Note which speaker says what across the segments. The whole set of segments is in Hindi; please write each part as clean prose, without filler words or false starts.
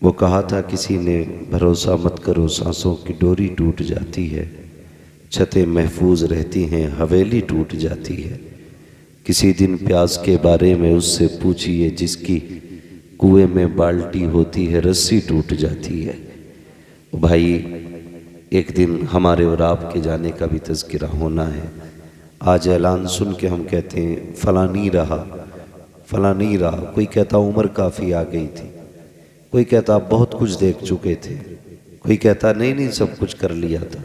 Speaker 1: वो कहा था किसी ने, भरोसा मत करो सांसों की डोरी टूट जाती है, छतें महफूज रहती हैं हवेली टूट जाती है। किसी दिन प्यास के बारे में उससे पूछिए, जिसकी कुएं में बाल्टी होती है रस्सी टूट जाती है। भाई एक दिन हमारे और आपके जाने का भी तज़किरा होना है। आज ऐलान सुन के हम कहते हैं फला नहीं रहा, फला नहीं रहा। कोई कहता उम्र काफ़ी आ गई थी, कोई कहता बहुत कुछ देख चुके थे, कोई कहता नहीं सब कुछ कर लिया था,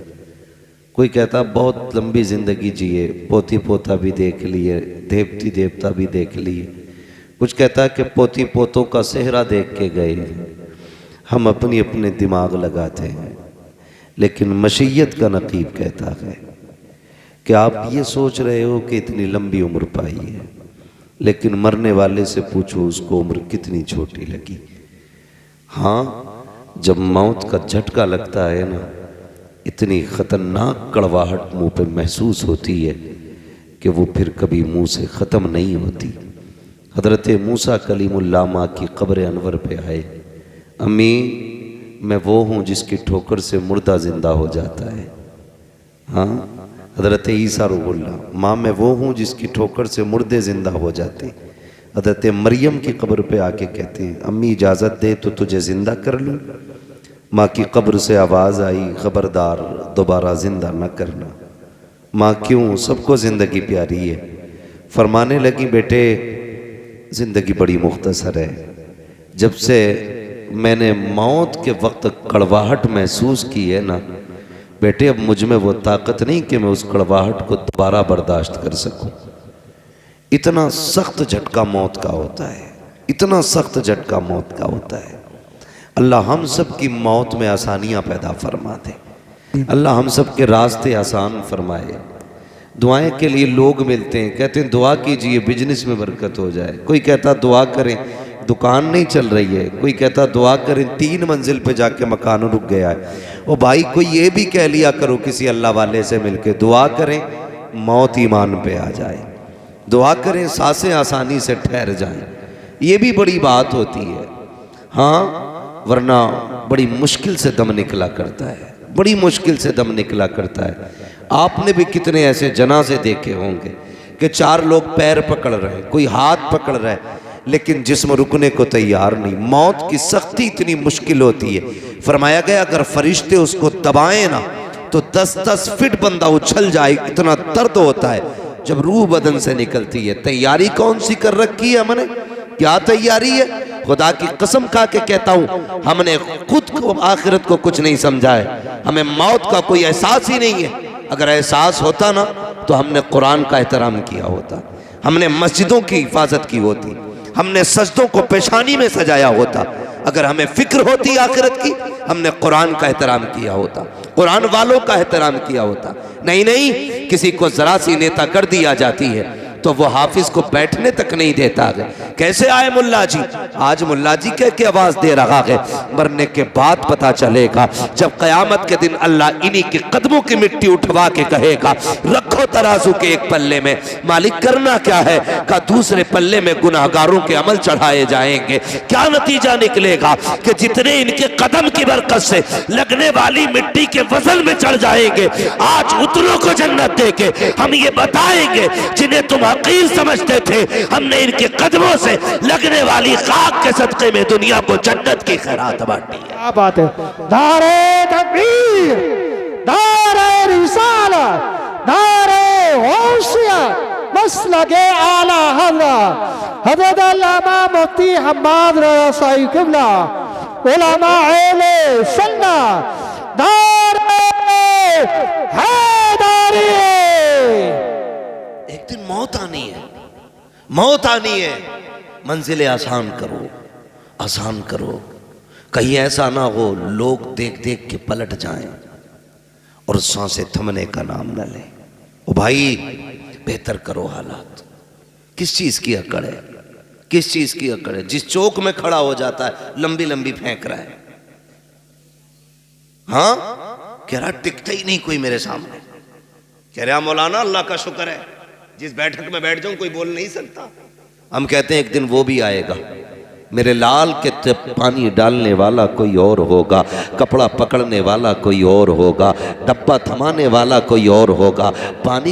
Speaker 1: कोई कहता बहुत लंबी ज़िंदगी जिए, पोती पोता भी देख लिए, देवती देवता भी देख लिए। कुछ कहता कि पोती पोतों का सेहरा देख के गए। हम अपनी अपने दिमाग लगाते हैं, लेकिन मशीयत का नकीब कहता है कि आप ये सोच रहे हो कि इतनी लंबी उम्र पाई है, लेकिन मरने वाले से पूछो उसको उम्र कितनी छोटी लगी। हाँ, जब मौत का झटका लगता है ना, इतनी ख़तरनाक कड़वाहट मुंह पे महसूस होती है कि वो फिर कभी मुंह से ख़त्म नहीं होती। हज़रत मूसा कलीमुल्लाह माँ की क़ब्र अनवर पे आए, अम्मी मैं वो हूँ जिसकी ठोकर से मुर्दा ज़िंदा हो जाता है। हाँ, हज़रत ईसा रूहुल्लाह, माँ मैं वो हूँ जिसकी ठोकर से मुर्दे ज़िंदा हो जाते। हज़रत मरियम की कब्र पे आके कहते हैं, अम्मी इजाज़त दे तो तुझे ज़िंदा कर लूँ। माँ की कब्र से आवाज़ आई, ख़बरदार दोबारा ज़िंदा न करना। माँ क्यों? सबको ज़िंदगी प्यारी है। फरमाने लगी, बेटे ज़िंदगी बड़ी मुख्तसर है। जब से मैंने मौत के वक्त कड़वाहट महसूस की है ना बेटे, अब मुझ में वो ताकत नहीं कि मैं उस कड़वाहट को दोबारा बर्दाश्त कर सकूं। इतना सख्त झटका मौत का होता है, इतना सख्त झटका मौत का होता है। अल्लाह हम सब की मौत में आसानियां पैदा फरमा दे, अल्लाह हम सब के रास्ते आसान फरमाए। दुआएं के लिए लोग मिलते हैं, कहते हैं दुआ कीजिए बिजनेस में बरकत हो जाए। कोई कहता दुआ करें दुकान नहीं चल रही है, कोई कहता दुआ करें 3 मंजिल पे जाके मकान रुक गया है। ओ भाई कोई ये भी कह लिया करो किसी अल्लाह वाले से मिलके, दुआ करें मौत ईमान पे आ जाए, दुआ करें सांसें आसानी से ठहर जाएं, ये भी बड़ी बात होती है। हाँ, वरना बड़ी मुश्किल से दम निकला करता है, बड़ी मुश्किल से दम निकला करता है। आपने भी कितने ऐसे जनाजे देखे होंगे कि 4 लोग पैर पकड़ रहे हैं, कोई हाथ पकड़ रहा है, लेकिन जिस्म रुकने को तैयार नहीं। मौत की सख्ती इतनी मुश्किल होती है। फरमाया गया अगर फरिश्ते उसको दबाएं ना तो 10-10 फीट बंदा उछल जाए, इतना दर्द होता है जब रूह बदन से निकलती है। तैयारी कौन सी कर रखी है हमने? क्या तैयारी है? खुदा की कसम खा के कहता हूं, हमने खुद को आखिरत को कुछ नहीं समझा है, हमें मौत का कोई एहसास ही नहीं है। अगर एहसास होता ना तो हमने कुरान का एहतराम किया होता, हमने मस्जिदों की हिफाजत की होती, हमने सजदों को पेशानी में सजाया होता। अगर हमें फिक्र होती आखिरत की, हमने कुरान का एहतराम किया होता, कुरान वालों का एहतराम किया होता। नहीं, किसी को जरा सी नेता कर दिया जाती है तो वो हाफिज को बैठने तक नहीं देता है। कैसे आए मुल्ला जी? आज मुल्ला जी कह आवाज दे रहा है, मरने के बाद पता चलेगा। जब कयामत के दिन अल्लाह इन्हीं के कदमों की मिट्टी उठवा के कहेगा रखो तराजू के एक पल्ले में, मालिक करना क्या है? का दूसरे पल्ले में गुनाहगारों के अमल चढ़ाए जाएंगे। क्या नतीजा निकलेगा कि जितने इनके कदम की बरकत से लगने वाली मिट्टी के वजन में चढ़ जाएंगे, आज उतनों को जन्नत दे के हम ये बताएंगे जिन्हें तुम हकीर समझते थे, हमने इनके कदमों से लगने वाली खाक के सदक़े में दुनिया को जन्नत की खैरात बांटी है।
Speaker 2: क्या बात है? नारे तकबीर, नारे रिसालत, नारे गौसियत, मसलके आला हज़रत हज़रत अल्लामा मुफ्ती हम्माद रज़ा साहिब क़िबला, उलमा अहले सुन्नत, नारे हैदरी।
Speaker 1: एक दिन मौत आनी है, मौत आनी है। मंजिलें आसान करो, आसान करो, कहीं ऐसा ना हो लोग देख देख के पलट जाएं और सांसें थमने का नाम न लें। ओ भाई बेहतर करो हालात। किस चीज की अकड़ है? किस चीज की अकड़ है? जिस चौक में खड़ा हो जाता है लंबी लंबी फेंक रहा है। हाँ, कह रहा टिकता ही नहीं कोई मेरे सामने। कह रहा मौलाना अल्लाह का शुक्र है जिस बैठक में बैठ जाऊं कोई बोल नहीं सकता। हम कहते हैं एक दिन वो भी आएगा मेरे लाल के पानी डालने वाला कोई और होगा, कपड़ा पकड़ने वाला कोई और होगा, डब्बा थमाने वाला कोई और होगा। पानी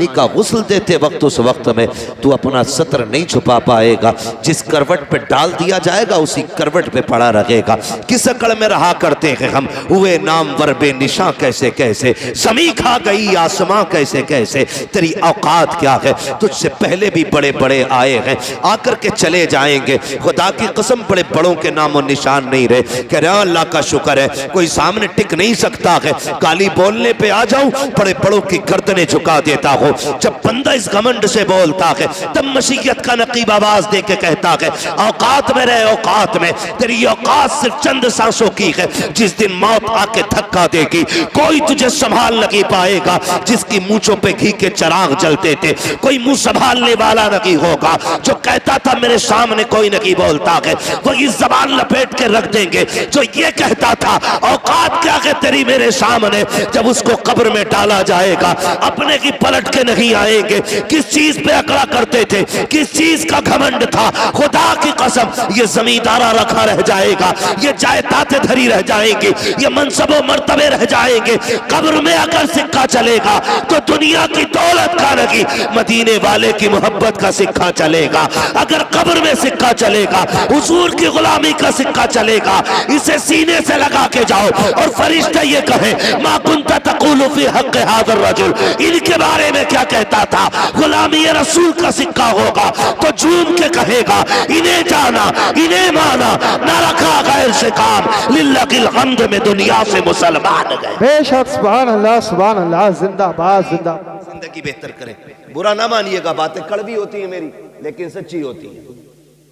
Speaker 1: का गुस्ल देते वक्त उस वक्त में तू अपना सत्र नहीं छुपा पाएगा। जिस करवट पे डाल दिया जाएगा उसी करवट पे पड़ा रहेगा। किस अकड़ में रहा करते हैं हम, हुए नामवर बेनिशां कैसे कैसे, ज़मीं खा गई आसमां कैसे कैसे। तेरी औकात क्या है, तुझसे पहले भी बड़े बड़े आए हैं, आकर के चले जाएंगे। खुदा की कसम बड़े बड़ों के नामो निशान नहीं रहे। कह रहे अल्लाह का शुक्र है कोई सामने टिक नहीं सकता है। गाली बोलने पे आ जाऊं बड़े बड़ों की गर्दनें झुका देता हो। जब बंदा इस घमंड से बोलता है तब मसीहत का नकीब आवाज दे के कहता है औकात में रहे, औकात में। तेरी औकात सिर्फ चंद सांसों की है। जिस दिन मौत आके धक्का देगी कोई तुझे संभाल नहीं पाएगा। जिसकी मूंछों पे घी के चिराग जलते थे कोई मुंह संभालने वाला नहीं होगा। जो कहता था मेरे सामने कोई नहीं बोलता है, वही जबान लपेट के रख देंगे। जो ये कहता था औकात क्या है तेरी मेरे सामने, जब उसको कब्र में डाला जाएगा अपने की पलट के नहीं आएंगे। किस चीज पे अकड़ा करते थे, किस चीज का घमंड था, खुदा की कसम ये जमींदारा रखा रह जाएगा, ये जायदादें धरी रह जाएंगी, ये मनसबो मर्तबे रह जाएंगे। कब्र में अगर सिक्का चलेगा तो दुनिया की दौलत का नहीं, मदीने वाले की मोहब्बत का सिक्का चलेगा। अगर कब्र में सिक्का चलेगा हुजूर की गुलामी का सिक्का चलेगा। इसे सीने से लगा के जाओ और फरिश्ता ये कहे मा कुंता तक़ूलु फी हक़्क़ि हाज़ा रजुल, इनके बारे में क्या कहता था, गुलामी रसूल का सिक्का होगा तो झूम के कहेगा इन्हें जाना, इन्हें माना, ना रखा गैर से काम, लिल्लाहिल हम्द में दुनिया से मुसलमान गए।
Speaker 2: बेशक सुभान अल्लाह, जिंदाबाद जिंदाबाद।
Speaker 1: जिंदगी बेहतर करें। बुरा ना मानिएगा, बातें कड़वी होती है मेरी लेकिन सच्ची होती है,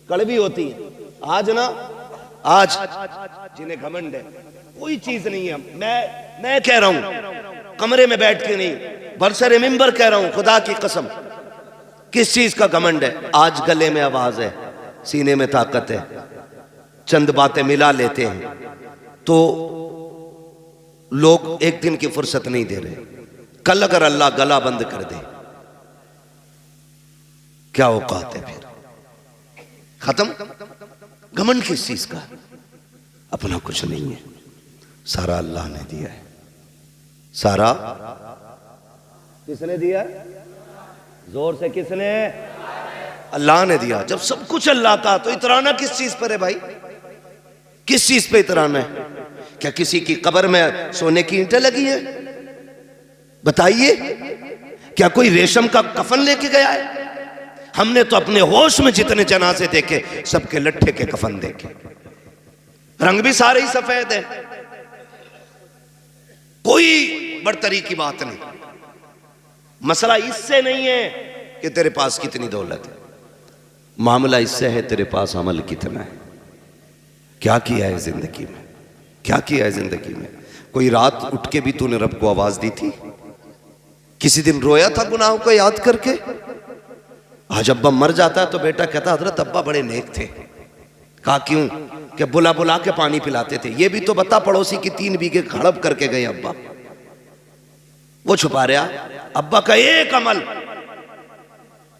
Speaker 1: कड़वी होती है। आज जिन्हें घमंड है कोई चीज नहीं है। मैं कह रहा हूं कमरे में बैठ के नहीं, बरसरे मिंबर कह रहा हूं, खुदा की कसम। किस चीज का घमंड है? आज गले में आवाज है, सीने में ताकत है, चंद बातें मिला लेते हैं तो लोग एक दिन की फुर्सत नहीं दे रहे। कल अगर अल्लाह गला बंद कर दे क्या औकात है फिर? खत्म। घमंड किस चीज का? अपना कुछ नहीं है, सारा अल्लाह ने दिया है। सारा किसने दिया है? जोर से किसने? अल्लाह ने दिया। जब सब कुछ अल्लाह का तो इतराना किस चीज पर है भाई? किस चीज पे इतराना है? क्या किसी की कब्र में सोने की ईंटें लगी है? बताइए। क्या कोई रेशम का कफन लेके गया है? हमने तो अपने होश में जितने जनाजे देखे सबके लट्ठे के कफन देखे, रंग भी सारे ही सफेद है, कोई बड़तरी की बात नहीं। मसला इससे नहीं है कि तेरे पास कितनी दौलत है, मामला इससे है तेरे पास अमल कितना है, क्या किया है जिंदगी में, क्या किया है जिंदगी में। कोई रात उठ के भी तूने रब को आवाज दी थी? किसी दिन रोया था गुनाहों को याद करके? आज अब्बा मर जाता है तो बेटा कहता हजरत अब्बा बड़े नेक थे। कहा क्यों? कि बुला बुला के पानी पिलाते थे। ये भी तो बता, पड़ोसी की 3 बीघे हड़प करके गए अब्बा, वो छुपा रहा। अब्बा का एक अमल,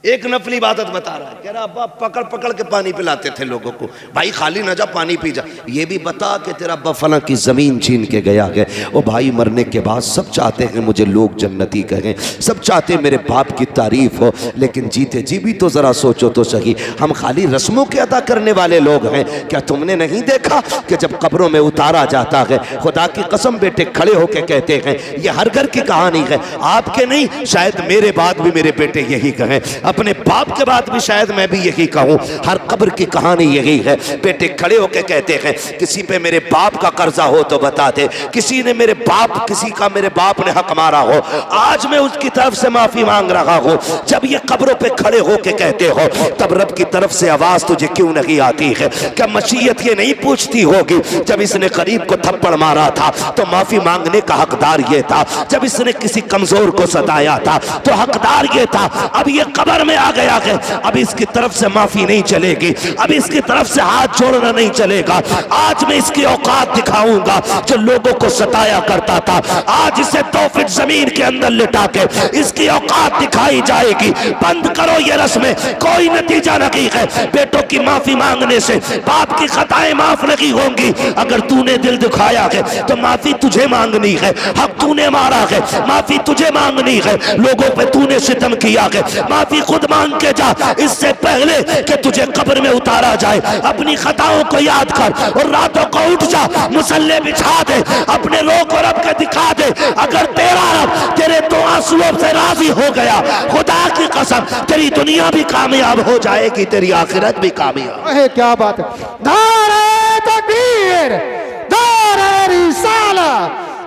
Speaker 1: एक नफली इबादत बता रहा है, कह रहा अब्बा पकड़ पकड़ के पानी पिलाते थे लोगों को। भाई खाली ना जा, पानी पी जा। ये भी बता कि तेरा अब्बा फला की जमीन छीन के गया है। ओ भाई, मरने के बाद सब चाहते हैं मुझे लोग जन्नती कहें, सब चाहते हैं मेरे बाप की तारीफ हो, लेकिन जीते जी भी तो जरा सोचो तो सही, हम खाली रस्मों के अदा करने वाले लोग हैं। क्या तुमने नहीं देखा कि जब कब्रों में उतारा जाता है, खुदा की कसम बेटे खड़े होके कहते हैं, ये हर घर की कहानी है, आपके नहीं, शायद मेरे बाद भी मेरे बेटे यही कहें, अपने बाप के बाद भी शायद मैं भी यही कहूं, हर कब्र की कहानी यही है। बेटे खड़े होकर कहते हैं, किसी पे मेरे बाप का कर्जा हो तो बता दे, किसी ने मेरे बाप, किसी का मेरे बाप ने हक मारा हो, आज मैं उसकी तरफ से माफी मांग रहा हूं। जब ये कब्रों पे खड़े होकर कहते हो, तब रब की तरफ से आवाज तुझे क्यों नहीं आती है? क्या मशीयत ये नहीं पूछती होगी, जब इसने गरीब को थप्पड़ मारा था तो माफी मांगने का हकदार ये था, जब इसने किसी कमजोर को सताया था तो हकदार ये था, अब ये कब्र नजर में आ गया कि अब इसकी तरफ से माफी नहीं चलेगी, अब इसकी तरफ से हाथ जोड़ना नहीं चलेगा। आज मैं इसकी औकात दिखाऊंगा जो लोगों को सताया करता था। आज इसे 2 फीट जमीन के अंदर लिटा के इसकी औकात दिखाई जाएगी। बंद करो ये रस्में, कोई नतीजा नहीं है। बेटों की माफी मांगने से बाप की खताएं माफ नहीं होंगी। अगर तूने दिल दिखाया है तो माफी तुझे मांगनी है। हक तूने मारा है, माफी तुझे मांगनी है। लोगों पे तूने सितम किया है, माफी खुद मांग के जा, इससे पहले कि तुझे कब्र में उतारा जाए। अपनी खताओं को याद कर और रातों को उठ जा, मुसल्ले बिछा दे, अपने रो को रब के दिखा दे। अगर तेरा रब तेरे 2 आंसुओं से राजी हो गया, खुदा की कसम तेरी दुनिया भी कामयाब हो जाएगी, तेरी आखिरत भी कामयाब।
Speaker 2: अरे क्या बात है। नारे तकबीर, नारे रिसाला,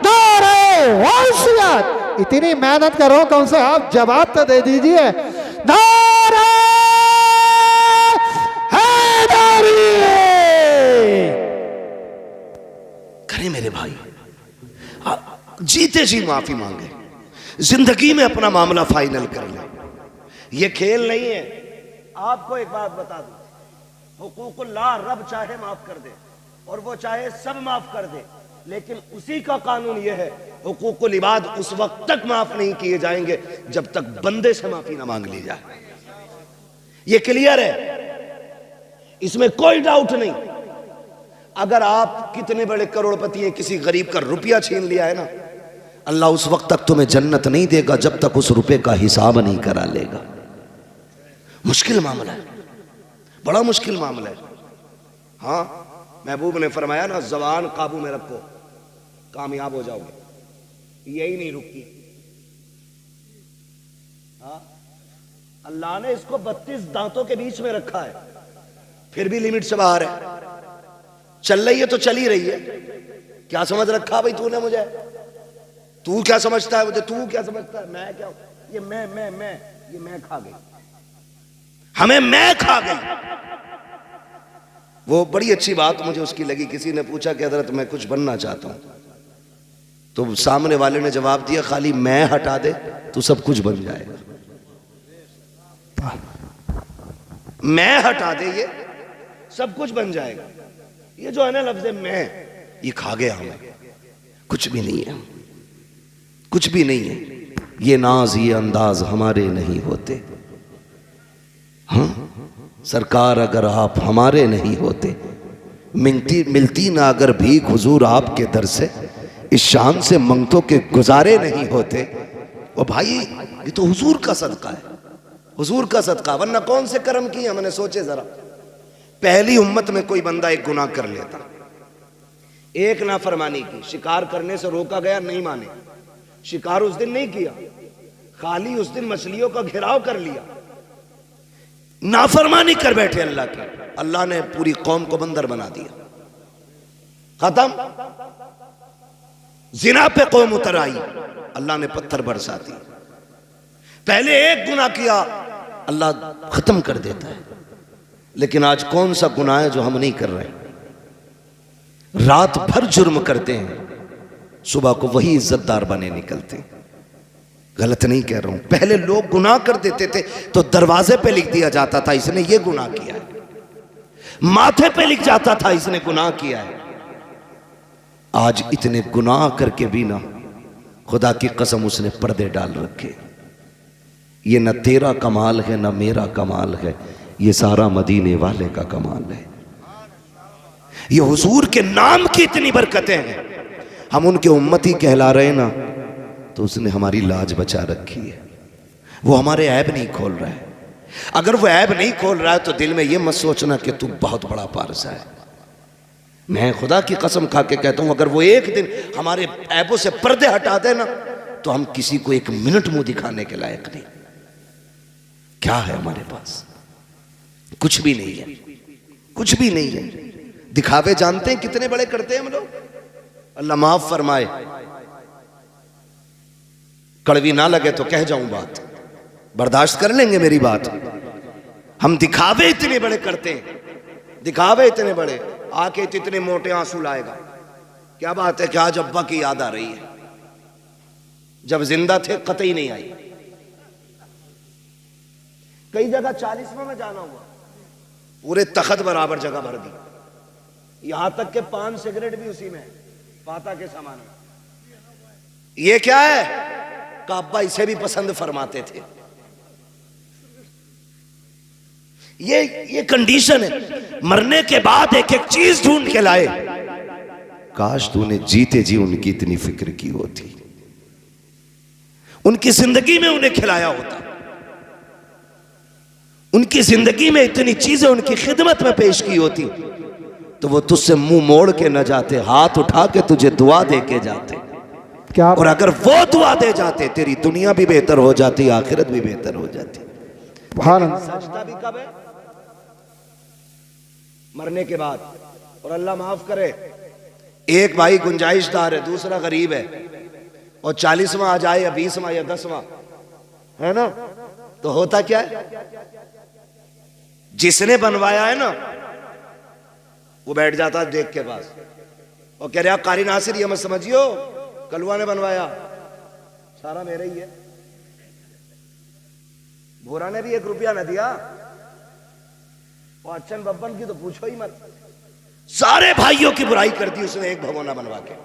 Speaker 2: नारे वसीयत। इतनी मेहनत करो, कौन से आप जवाब तो दे दीजिए। नारे हैदरी।
Speaker 1: करे मेरे भाई, जीते जी माफी मांगे, जिंदगी में अपना मामला फाइनल कर ले। ये खेल नहीं है। आपको एक बात बता दूं, हुकूकुल्लाह रब चाहे माफ कर दे और वो चाहे सब माफ कर दे, लेकिन उसी का कानून यह है, हुकूकुल इबाद उस वक्त तक माफ नहीं किए जाएंगे जब तक बंदे से माफी ना मांग ली जाए। ये क्लियर है, इसमें कोई डाउट नहीं। अगर आप कितने बड़े करोड़पति हैं, किसी गरीब का रुपया छीन लिया है ना, अल्लाह उस वक्त तक तुम्हें जन्नत नहीं देगा जब तक उस रुपए का हिसाब नहीं करा लेगा। मुश्किल मामला है, बड़ा मुश्किल मामला है। हाँ, महबूब ने फरमाया ना, जबान काबू में रखो, कामयाब हो जाओगे। यही नहीं रुकती। हाँ, अल्लाह ने इसको 32 दांतों के बीच में रखा है, फिर भी लिमिट से बाहर है। चल रही है तो चल ही रही है। क्या समझ रखा भाई तूने मुझे? तू क्या समझता है मुझे? तू क्या समझता है? मैं क्या? ये मैं खा गई, हमें मैं खा गई। वो बड़ी अच्छी बात मुझे उसकी लगी। किसी ने पूछा कि हजरत मैं कुछ बनना चाहता हूं, तो सामने वाले ने जवाब दिया, खाली मैं हटा दे तो सब कुछ बन जाएगा। मैं हटा दे, ये सब कुछ बन जाएगा। ये जो है ना लफ्ज़ मैं, ये खा गया हमें। कुछ भी नहीं है, कुछ भी नहीं है। ये नाज ये अंदाज हमारे नहीं होते। हाँ सरकार, अगर आप हमारे नहीं होते, मिलती ना अगर भीख हुजूर आपके दर से, इस शान से मंगतों के गुजारे नहीं होते। ओ भाई, ये तो हुजूर का सदका है, हुजूर का सदका, वरना कौन से कर्म किए हमने? सोचे जरा, पहली उम्मत में कोई बंदा एक गुनाह कर लेता, एक नाफरमानी की, शिकार करने से रोका गया, नहीं माने, शिकार उस दिन नहीं किया, खाली उस दिन मछलियों का घेराव कर लिया, नाफरमानी कर बैठे अल्लाह की, अल्लाह ने पूरी कौम को बंदर बना दिया, खत्म। जिना पे कौम उतर आई, अल्लाह ने पत्थर बरसा दिए। पहले एक गुनाह किया, अल्लाह खत्म कर देता है। लेकिन आज कौन सा गुनाह है जो हम नहीं कर रहे? रात भर जुर्म करते हैं, सुबह को वही इज्जतदार बने निकलते हैं। गलत नहीं कह रहा हूं। पहले लोग गुनाह कर देते थे तो दरवाजे पे लिख दिया जाता था, इसने ये गुनाह किया है, माथे पे लिख जाता था, इसने गुनाह किया है। आज इतने गुनाह करके भी ना, खुदा की कसम उसने पर्दे डाल रखे। ये न तेरा कमाल है न मेरा कमाल है, ये सारा मदीने वाले का कमाल है। ये हुजूर के नाम की इतनी बरकतें हैं, हम उनके उम्मती कहला रहे ना, तो उसने हमारी लाज बचा रखी है। वो हमारे ऐब नहीं खोल रहा है। अगर वो ऐब नहीं खोल रहा है तो दिल में ये मत सोचना कि तू बहुत बड़ा पारसा है। मैं खुदा की कसम खा के कहता हूं, अगर वो एक दिन हमारे ऐबों से पर्दे हटा दे ना, तो हम किसी को एक मिनट मुंह दिखाने के लायक नहीं। क्या है हमारे पास? कुछ भी नहीं है, कुछ भी नहीं है। दिखावे जानते हैं कितने बड़े करते हैं हम लोग। अल्लाह माफ फरमाए, कड़वी ना लगे तो कह जाऊं बात, बर्दाश्त कर लेंगे मेरी बात। हम दिखावे इतने बड़े करते हैं, दिखावे इतने बड़े, आके तो इतने मोटे आंसू लाएगा। क्या बात है कि आज अब्बा की याद आ रही है, जब जिंदा थे कतई नहीं आई।
Speaker 3: कई जगह 40वां में जाना हुआ, पूरे तखत बराबर जगह भर दी, यहां तक के पान सिगरेट भी उसी में, पाता के सामान में। ये क्या है? काबा इसे भी पसंद फरमाते थे। ये कंडीशन है। मरने के बाद एक एक चीज ढूंढ के लाए।
Speaker 1: काश तूने जीते जी उनकी इतनी फिक्र की होती,
Speaker 3: उनकी जिंदगी में उन्हें खिलाया होता, उनकी जिंदगी में इतनी चीजें उनकी खिदमत में पेश की होती, तो वो तुझसे मुंह मोड़ के न जाते, हाथ उठा के तुझे दुआ दे के जाते।
Speaker 2: क्या
Speaker 3: और अगर वो दुआ दे जाते, तेरी दुनिया भी बेहतर हो जाती, आखिरत भी बेहतर हो जाती। सजदा भी कब है? मरने के बाद। और अल्लाह माफ करे, एक भाई गुंजाइशदार है, दूसरा गरीब है, और 40वां आ जाए या 20वां या 10वां, है ना, तो होता क्या है? जिसने बनवाया है ना, वो बैठ जाता है देख के पास और कह रहे आप कारी नासिर, ये मत समझियो कलुआ ने बनवाया, सारा मेरा ही है, भोरा ने भी 1 रुपया न दिया, और अच्छन बब्बन की तो पूछो ही मत। सारे भाइयों की बुराई कर दी उसने एक भगोना बनवा के,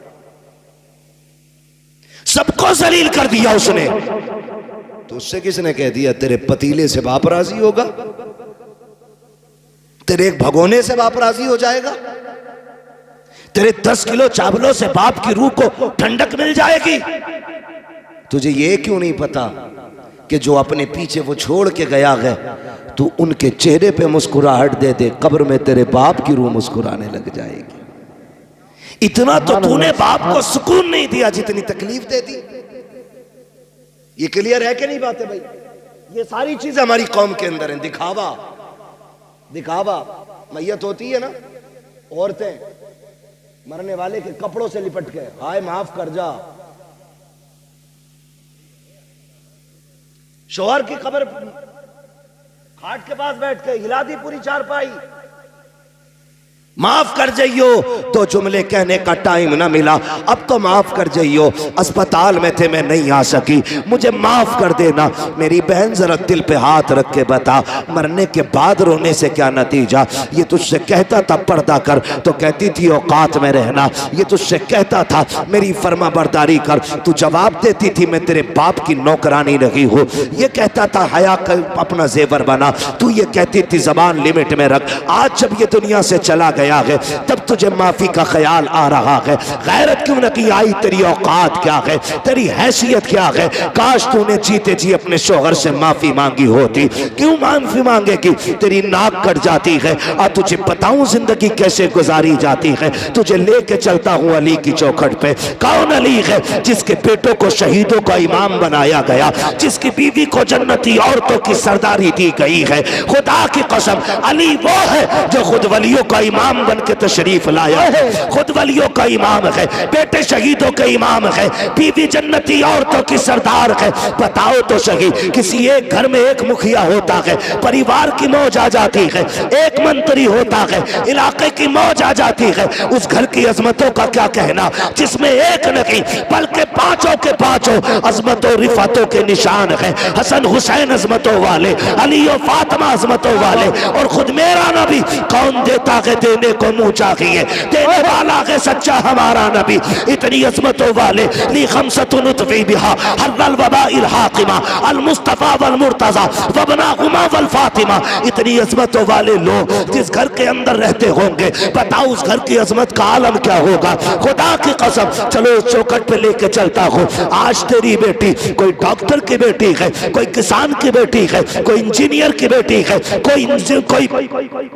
Speaker 3: सबको जलील कर दिया उसने। तो उससे किसने कह दिया तेरे पतीले से बाप राजी होगा, तेरे एक भगोने से बाप राजी हो जाएगा, तेरे 10 किलो चावलों से बाप की रूह को ठंडक मिल जाएगी? तुझे ये क्यों नहीं पता कि जो अपने पीछे वो छोड़ के गया है, तू उनके चेहरे पे मुस्कुराहट दे दे, कब्र में तेरे बाप की रूह मुस्कुराने लग जाएगी। इतना तो तूने बाप को सुकून नहीं दिया जितनी तकलीफ दे दी। ये क्लियर है कि नहीं बातें भाई? ये सारी चीजें हमारी कौम के अंदर हैं। दिखावा, दिखावा। मैयत होती है ना, औरतें मरने वाले के कपड़ों से लिपट के, हाय माफ कर जा। शोहर की कब्र खाट के पास बैठ के हिला दी पूरी चारपाई, माफ कर जाइयो, तो जुमले कहने का टाइम ना मिला, अब तो माफ कर जाइयो, अस्पताल में थे मैं नहीं आ सकी, मुझे माफ कर देना। मेरी बहन जरा दिल पे हाथ रख के बता, मरने के बाद रोने से क्या नतीजा? ये तुझसे कहता था पर्दा कर, तो कहती थी औकात में रहना। ये तुझसे कहता था मेरी फर्मा बरदारी कर, तू जवाब देती थी मैं तेरे बाप की नौकरानी रही हूँ। ये कहता था हया कर अपना जेवर बना, तू ये कहती थी जबान लिमिट में रख। आज जब ये दुनिया से चला गया है, तब तुझे माफी का ख्याल आ रहा है। गैरत क्यों न की आई? तेरी औकात क्या है, तेरी हैसियत क्या है? काश तूने जीते जी अपने शोहर से माफी मांगी होती। क्यों माफी मांगेगी? तेरी नाक कट जाती है, और तुझे बताऊं जिंदगी कैसे गुजारी जाती है। तुझे लेके चलता हूं अली की चौखट पे। कौन अली है? जिसके बेटों को शहीदों का इमाम बनाया गया, जिसकी बीवी को जन्नती औरतों की सरदारी दी गई है। खुदा की कसम, अली वो है जो खुद वलियों का इमाम बन के तशरीफ लाया है, खुद वलियों का इमाम है, बेटे शहीदों के इमाम है, बीवी जन्नती औरतों की सरदार है। बताओ तो सही, किसी एक घर में एक मुखिया होता है, परिवार की मौज आ जाती है, एक मंत्री होता है, इलाके की मौज आ जाती है। उस घर की अजमतों का क्या कहना, जिसमें एक नहीं बल्कि पांचों के पांचों अजमतों रिफातों के निशान है। हसन हुसैन अजमतों वाले, अली और फातिमा अजमतों वाले, और खुद मेरा नबी कौन देता है देने को मुंह चाहिए, देने वाला है सच्चा हमारा नबी। इतनी अजमतों वाले, ली खमसतुन उतफी बिहा हल्ल वबा इल हाकिमा अल मुस्तफा वल मुर्तजा वबना हुमा वल फातिमा। इतनी अजमतों वाले लोग जिस घर के अंदर रहते होंगे, बताओ उस घर की अजमत का आलम क्या होगा? खुदा की कसम, चलो इस चौखट पे लेके चलता हूँ। आज तेरी बेटी कोई डॉक्टर की बेटी है, कोई किसान की बेटी है, कोई इंजीनियर की बेटी है, कोई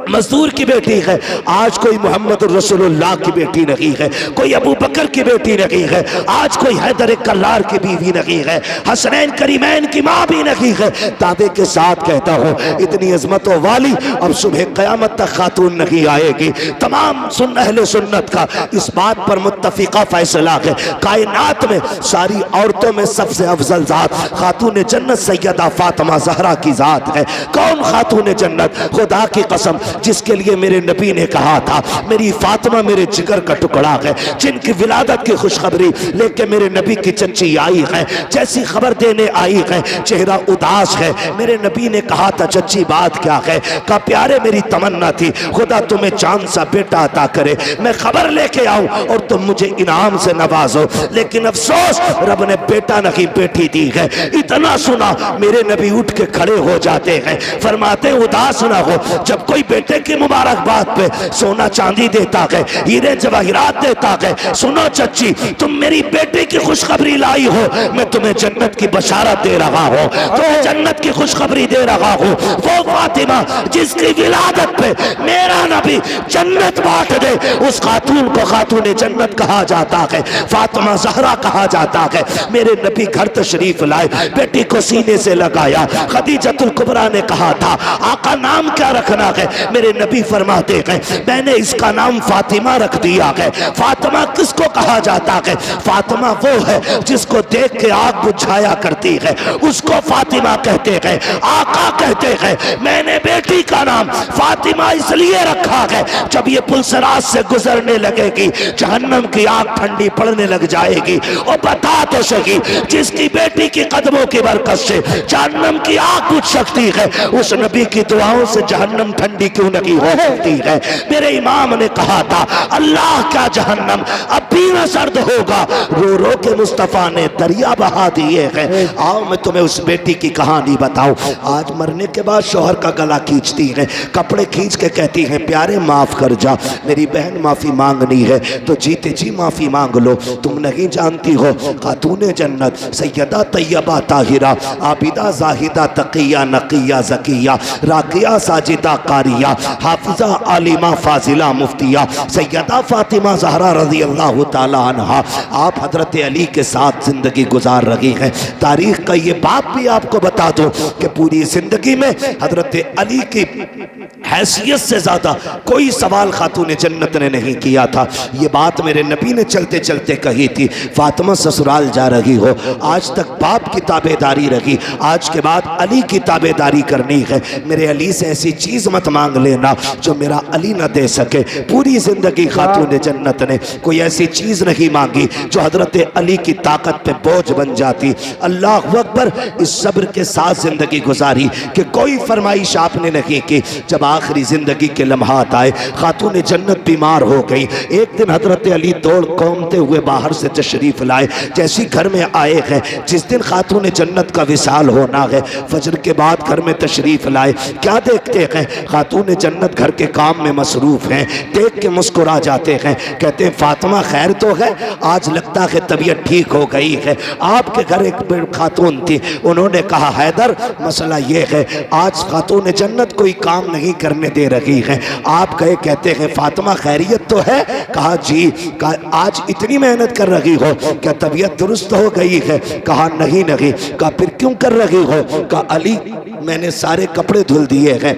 Speaker 3: मजदूर की बेटी है। आज कोई मोहम्मद रसूलुल्लाह की बेटी नहीं है, कोई अबू बकर की बेटी नहीं है, आज कोई हैदर कल्लार की बीवी नहीं है, हसनैन करीमैन की माँ भी नहीं है। दावे के साथ कहता हूँ, इतनी अजमतों वाली अब सुबह क़यामत तक खातून नहीं आएगी। तमाम अहले सुन्नत का इस बात पर मुत्तफिका फैसला है, कायनात में सारी औरतों में सबसे अफजल जात खातून जन्नत सैयदा फातिमा ज़हरा की जात है। कौन खातून जन्नत? खुदा की कसम, जिसके लिए मेरे नबी ने कहा था मेरी फातिमा मेरे जिगर का टुकड़ा है, जिनकी विलादत की खुशखबरी लेके मेरे नबी की चच्ची आई है, जैसी खबर देने आई है चेहरा उदास है। मेरे नबी ने कहा था चच्ची बात क्या है? कहा प्यारे मेरी तमन्ना थी खुदा तुम्हें चांद सा बेटा अता करे, मैं खबर लेके आऊं और तुम मुझे इनाम से नवाजो, लेकिन अफसोस रब ने बेटा नहीं बेटी दी है। इतना सुना मेरे नबी उठ के खड़े हो जाते हैं, फरमाते उदास ना हो, जब कोई बेटे की मुबारकबाद पे सोना चांदी देता है, हीरे जवाहिरात देता है, सुनो चच्ची तुम मेरी बेटे की खुशखबरी लाई हो, मैं तुम्हें जन्नत की बशारत दे रहा हूँ, तुम्हें जन्नत की खुशखबरी दे रहा हूँ। वो फातिमा जिसकी विलादत पे मेरा नबी जन्नत बांट दे, उस खातून को खातून जन्नत कहा जाता है, फातिमा ज़हरा कहा जाता है। मेरे नबी घर तशरीफ लाए, बेटी को सीने से लगाया। खदीजतुल कुबरा ने कहा था आका नाम क्या रखना है? मेरे नबी फरमाते हैं मैंने इसका नाम फातिमा रख दिया है। फातिमा किसको कहा जाता है? फातिमा वो है जिसको देख के आग बुझाया करती है, उसको फातिमा कहते हैं। आका कहते हैं मैंने बेटी का नाम फातिमा इसलिए रखा है जब ये पुलसराज से गुजरने लगेगी जहन्नम की आग ठंडी पड़ने लग जाएगी। और बता तो सही जिसकी बेटी की कदमों की बरकत से जहन्नम की आग बुझ सकती है, उस नबी की दुआओं से जहन्नम ठंडी क्यों नहीं हो सकती है? मेरे इमाम ने कहा था अल्लाह का जहन्नम अब भी न सर्द होगा, रो रो के मुस्तफा ने दरिया बहा दिए हैं। आओ मैं तुम्हें उस बेटी की कहानी बताऊं। आज मरने के बाद शौहर का गला खींचती है, कपड़े खींच के कहती है प्यारे माफ कर जा, मेरी बहन माफी मांगनी है तो जीते जी माफी मांग लो। तुम नहीं जानती हो खातूने जन्नत सैयदा तैयबा ताहिरा आबिदा जाहिदा तकिया नकिया जकिया राकिया साजिदा कारिया हाफिजा आलिमा फाजिला मुफ्तिया सैयदा फातिमा ज़हरा रज़ी अल्लाह ताला अन्हा आप हजरत अली के साथ जिंदगी गुजार रही हैं। तारीख का ये बात भी आपको बता दो कि पूरी जिंदगी में हजरत अली की हैसियत से ज्यादा कोई सवाल खातून जन्नत ने नहीं किया था। ये बात मेरे नबी ने चलते चलते कही थी। फातिमा ससुराल जा रही हो, आज तक बाप की ताबेदारी रही, आज के बाद अली की ताबेदारी करनी है। मेरे अली से ऐसी चीज मत मांग लेना जो मेरा अली न दे सके। पूरी जिंदगी खातून जन्नत ने कोई ऐसी चीज नहीं मांगी जो हजरत अली की ताकत पे बोझ बन जाती। अल्लाह अकबर, इस सब्र के साथ जिंदगी गुजारी कि कोई फरमाइश आपने नहीं की। जब आखिरी जिंदगी के लम्हात आए, खातून जन्नत बीमार हो गई। एक दिन हजरत अली दौड़ कौमते हुए बाहर से तशरीफ लाए। जैसी घर में आए हैं, जिस दिन खातून जन्नत का विसाल होना है, फजर के बाद घर में तशरीफ लाए। क्या देखते हैं? खातून जन्नत घर के काम में मसरूफ हैं। देख के मुस्कुरा जाते हैं, कहते हैं फातिमा खैर तो है? आज लगता है तबीयत ठीक हो गई है। आपके घर एक खातून थी, उन्होंने कहा हैदर मसला ये है आज खातून जन्नत कोई काम नहीं करने दे रही है। आप गए, कहते हैं फातिमा खैरियत तो है? कहा जी। कहा आज इतनी मेहनत कर रही हो, क्या तबीयत दुरुस्त हो गई है? कहा नहीं नहीं। कहा फिर क्यों कर रही हो? कहा अली मैंने सारे कपड़े धुल दिए हैं,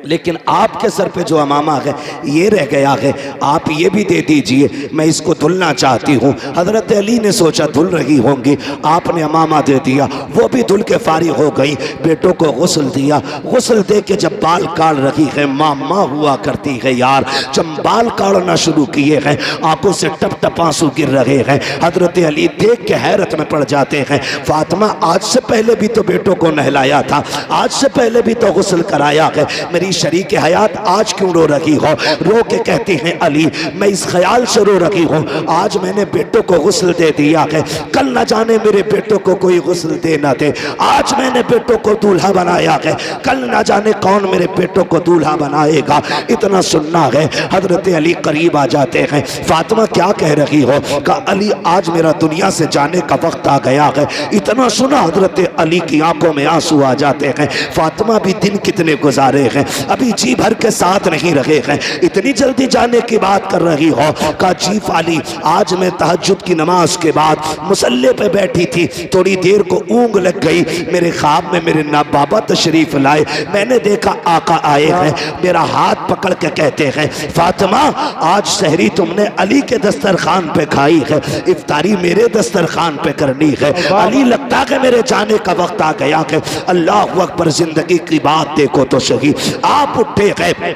Speaker 3: लेकिन आपके सर पे जो अमामा है ये रह गया है, आप ये भी दे दीजिए, मैं इसको धुलना चाहती हूँ। हजरत अली ने सोचा धुल रही होंगी, आपने अमामा दे दिया, वो भी धुल के फारिग हो गई। बेटों को गुस्ल दिया, गुस्ल दे के जब बाल काट रही है, मामा हुआ करती है यार, जब बाल काटना शुरू किए हैं, आंखों से टप टप आंसू गिर रहे हैं। हजरत अली देख के हैरत में पड़ जाते हैं। फातिमा आज से पहले भी तो बेटों को नहलाया था, आज से पहले भी तो गुस्ल कराया है, मेरी शरीक हयात आज क्यों रो रही हो? रो के कहती हैं अली मैं इस ख्याल से रो रही हूँ, आज मैंने बेटों को गुस्ल दे दिया है, कल न जाने मेरे बेटों को कोई गुस्ल दे ना दे। आज मैंने बेटों को दूल्हा बनाया है, कल न जाने कौन मेरे बेटों को दूल्हा बनाएगा। इतना सुनना है। हजरत अली करीब आ जाते हैं। फातिमा क्या कह रही हो? कहा अली आज मेरा दुनिया से जाने का वक्त आ गया है। इतना सुना हजरत अली की आंखों में आंसू आ जाते हैं। फातिमा भी दिन कितने गुजारे हैं, अभी जी भर के साथ नहीं रहे हैं, इतनी जल्दी जाने की बात कर रही हो? कहा जी फाली आज मैं तहज्जुद की नमाज के बाद मुसल्ले पे बैठी थी, थोड़ी देर को ऊँग लग गई, मेरे ख्वाब में मेरे ना बाबा तशरीफ लाए, मैंने देखा आका आए हैं, मेरा हाथ पकड़ के कहते हैं फातिमा आज सहरी तुमने अली के दस्तरखान पे खाई है, इफ्तारी मेरे दस्तरखान पे करनी है। अली लगता है मेरे जाने का वक्त आ गया है। अल्लाह अकबर, जिंदगी की बात देखो तो सही। आप उठे गए।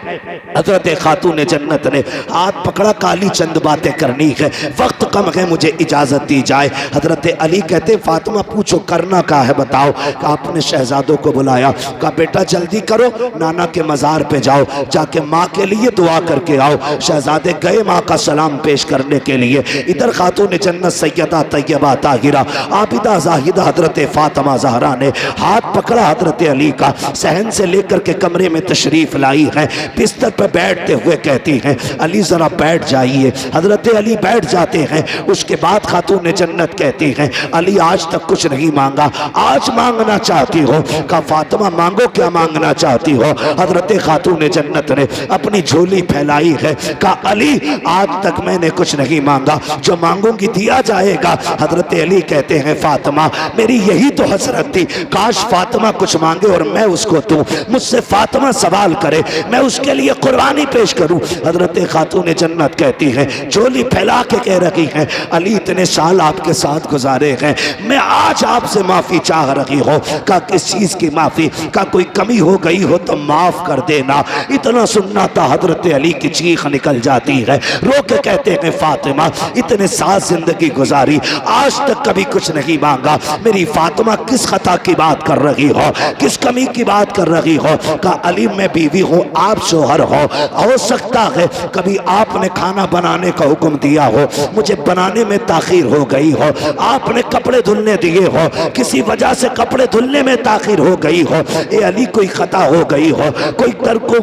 Speaker 3: हजरत खातून जन्नत ने हाथ पकड़ा, काली चंद बातें करनी है, वक्त कम है, मुझे इजाजत दी जाए। हजरत अली कहते फातिमा पूछो करना क्या है बताओ। आपने शहजादों को बुलाया, कहा बेटा जल्दी करो, नाना के मजार पे जाओ, जाके माँ के लिए दुआ करके आओ। शहजादे गए माँ का सलाम पेश करने के लिए। इधर खातून जन्नत सैयदा तैयबा ताहिरा आबिदा जाहिदा हजरत फातिमा ज़हरा ने हाथ पकड़ा हजरत अली का, सहन से लेकर के कमरे में तशरीफ लाई है। बिस्तर पर बैठते हुए कहती हैं अली ज़रा बैठ जाइए। हजरत अली बैठ जाते हैं। उसके बाद खातून जन्नत कहती हैं अली आज तक कुछ नहीं मांगा, आज मांगना चाहती हो? कहा फातिमा मांगो, क्या मांगना चाहती हो? हजरत खातून जन्नत ने अपनी झोली फैलाई है। कहा अली आज तक मैंने कुछ नहीं मांगा, जो मांगूंगी दिया जाएगा। हजरत अली कहते हैं फातिमा मेरी यही तो हसरत थी, काश फातिमा कुछ मांगे और मैं उसको दूं, मुझसे फातिमा सवाल करे मैं उसके लिए कुर्बानी पेश करूं। हजरत खातून जन्नत कहती है झोली फैला के कह रही है अली इतने साल आपके साथ गुजारे हैं, मैं आज आपसे माफी चाह रही हूं। का किस चीज की माफी? का कोई कमी हो गई हो तो माफ कर देना। इतना सुनना था हजरत अली की चीख निकल जाती है, रो के कहते हैं फातिमा इतने साल जिंदगी गुजारी, आज तक कभी कुछ नहीं मांगा, मेरी फातिमा किस खता की बात कर रही हो, किस कमी की बात कर रही हो? का अली मैं बीवी हूँ, आप शोहर हो सकता है कभी आपने खाना बनाने का हुक्म दिया हो, मुझे बनाने में ताखीर हो गई हो, आपने कपड़े धुलने दिए हो, किसी वजह से कपड़े धुलने में ताखीर हो गई हो, ए अली कोई खता हो गई हो, कोई दर को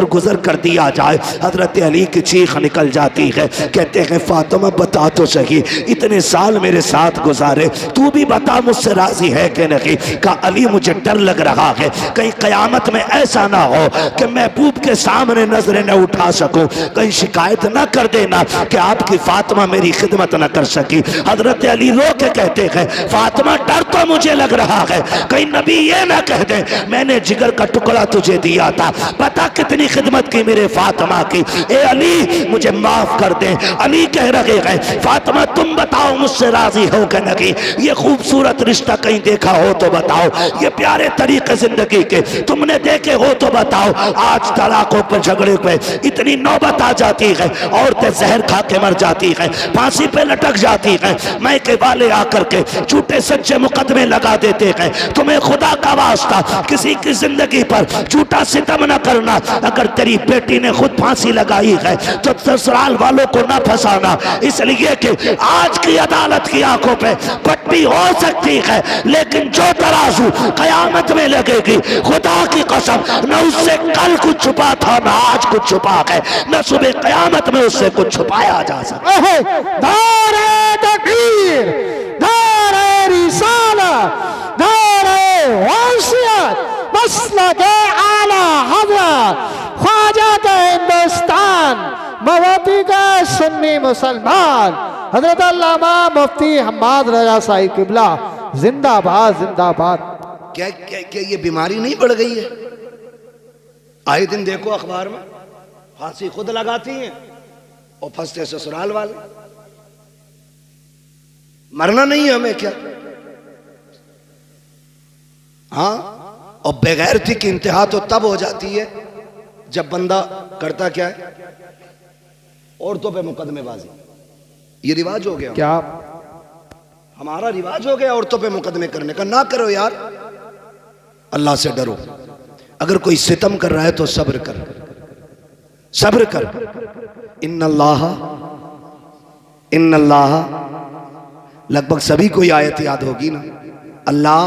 Speaker 3: गुजर कर दिया जाए। हजरत अली की चीख निकल जाती है, कहते हैं फातिमा बता तो सही, इतने साल मेरे साथ गुजारे, तू भी बता मुझसे राजी है कि नहीं? का अली मुझे डर लग रहा है कहीं कयामत में ऐसा ना हो कि महबूब के सामने नजरें न उठा सकूं, कहीं शिकायत ना कर देना कि आपकी फातिमा मेरी खिदमत न कर सकी। हजरत अली रो के कहते हैं फातिमा डर तो मुझे लग रहा है कहीं नबी ये ना कह दे मैंने जिगर का टुकड़ा तुझे दिया था, पता कितनी खिदमत की मेरे फातिमा की, ए अली मुझे माफ कर दे। अली कह रहे हैं फातिमा तुम बताओ मुझसे राजी हो कि नहीं? ये खूबसूरत रिश्ता कहीं देखा हो तो बताओ, ये प्यारे तरीके जिंदगी के तुमने देखे हो तो बताओ। आज तलाकों पर झगड़े पे इतनी नौबत आ जाती है, औरतें जहर खा के मर जाती हैं, फांसी पे लटक जाती हैं, मैके वाले आकर के झूठे सच्चे मुकदमे लगा देते हैं। तुम्हें खुदा का वास्ता किसी की जिंदगी पर झूठा सितम न करना। अगर तेरी बेटी ने खुद फांसी लगाई है तो ससुराल वालों को न फंसाना, इसलिए कि आज की अदालत की आंखों पे पट्टी हो सकती है, लेकिन जो तराजू कयामत में लगेगी खुदा की कसम न उससे कल कुछ छुपा था न आज कुछ छुपा है, न सुबह कयामत में उससे कुछ छुपाया जा सकता।
Speaker 2: नारे तकबीर, नारे रिसाला, नारे वसीयत, मसलके आला हज़रत ख्वाजा का हिंदुस्तान, मवाती का सुन्नी मुसलमान, हजरत अल्लामा मुफ्ती हम्माद रजा साहिब किबला जिंदाबाद जिंदाबाद।
Speaker 3: क्या क्या क्या ये बीमारी नहीं बढ़ गई है? आए दिन देखो अखबार में फांसी खुद लगाती हैं और फंसते ससुराल वाले। मरना नहीं है हमें क्या? हाँ, और बेगैरती की इंतहा तो तब हो जाती है जब बंदा करता क्या है, औरतों पे मुकदमेबाजी। ये रिवाज हो गया
Speaker 2: क्या?
Speaker 3: हमारा रिवाज हो गया औरतों पे मुकदमे करने का। ना करो यार, अल्लाह से डरो। अगर कोई सितम कर रहा है तो सब्र कर, सब्र कर। इन्नल्लाह लगभग सभी को आयत याद होगी ना। अल्लाह,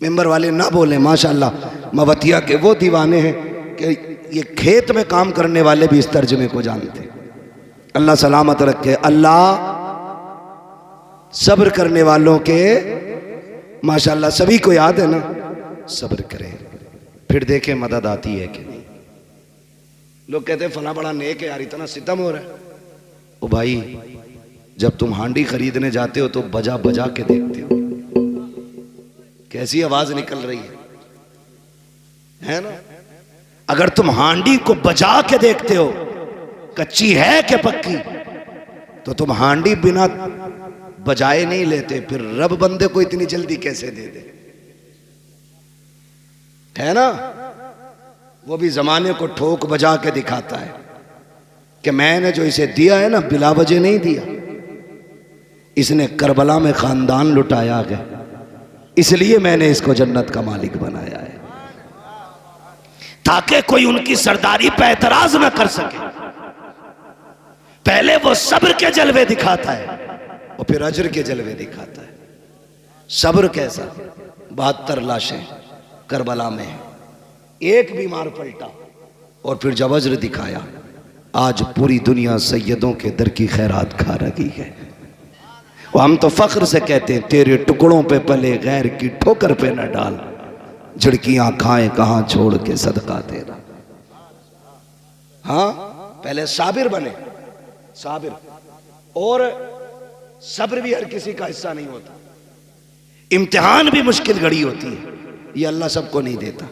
Speaker 3: मेंबर वाले ना बोले माशाअल्लाह, मवतिया के वो दीवाने हैं कि ये खेत में काम करने वाले भी इस तर्जमे को जानते। अल्लाह सलामत रखे। अल्लाह सब्र करने वालों के माशाअल्लाह सभी को याद है ना, सब्र करें फिर देखें मदद आती है कि नहीं। लोग कहते हैं फला बड़ा नेक है यार, इतना सितम हो रहा है। ओ भाई, जब तुम हांडी खरीदने जाते हो तो बजा बजा के देखते हो कैसी आवाज निकल रही है ना? अगर तुम हांडी को बजा के देखते हो कच्ची है कि पक्की, तो तुम हांडी बिना बजाए नहीं लेते, फिर रब बंदे को इतनी जल्दी कैसे दे दे? है ना, वो भी जमाने को ठोक बजा के दिखाता है कि मैंने जो इसे दिया है ना, बिला वजह नहीं दिया। इसने करबला में खानदान लुटाया है, इसलिए मैंने इसको जन्नत का मालिक बनाया है, ताकि कोई उनकी सरदारी पे एतराज न कर सके। पहले वो सब्र के जलवे दिखाता है और फिर अजर के जलवे दिखाता है। सब्र कैसा, 72 लाशें करबला में है, एक बीमार पलटा और फिर जब अजर दिखाया, आज पूरी दुनिया सैयदों के दर की खैरात खा रही है। और हम तो फख्र से कहते हैं, तेरे टुकड़ों पे पले गैर की ठोकर पे न डाल, झिड़कियां खाएं कहां छोड़ के सदका तेरा। हाँ, पहले साबिर बने, साबिर। और सब्र भी हर किसी का हिस्सा नहीं होता, इम्तिहान भी मुश्किल घड़ी होती है, ये अल्लाह सबको नहीं देता।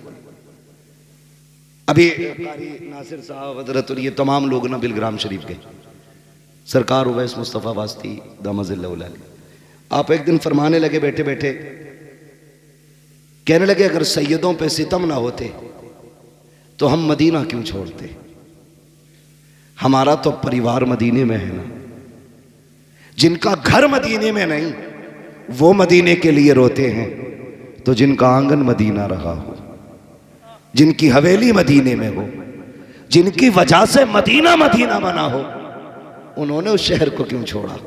Speaker 3: अभी कारी नासिर साहब, हजरत, ये तमाम लोग ना बिलग्राम शरीफ के, सरकार उवैस मुस्तफ़ा वास्ती दामज़िल्लाह, आप एक दिन फरमाने लगे बैठे बैठे, कहने लगे अगर सैयदों पे सितम ना होते तो हम मदीना क्यों छोड़ते, हमारा तो परिवार मदीने में है ना। जिनका घर मदीने में नहीं वो मदीने के लिए रोते हैं, तो जिनका आंगन मदीना रहा हो, जिनकी हवेली मदीने में हो, जिनकी वजह से मदीना मदीना बना हो, उन्होंने उस शहर को क्यों छोड़ा।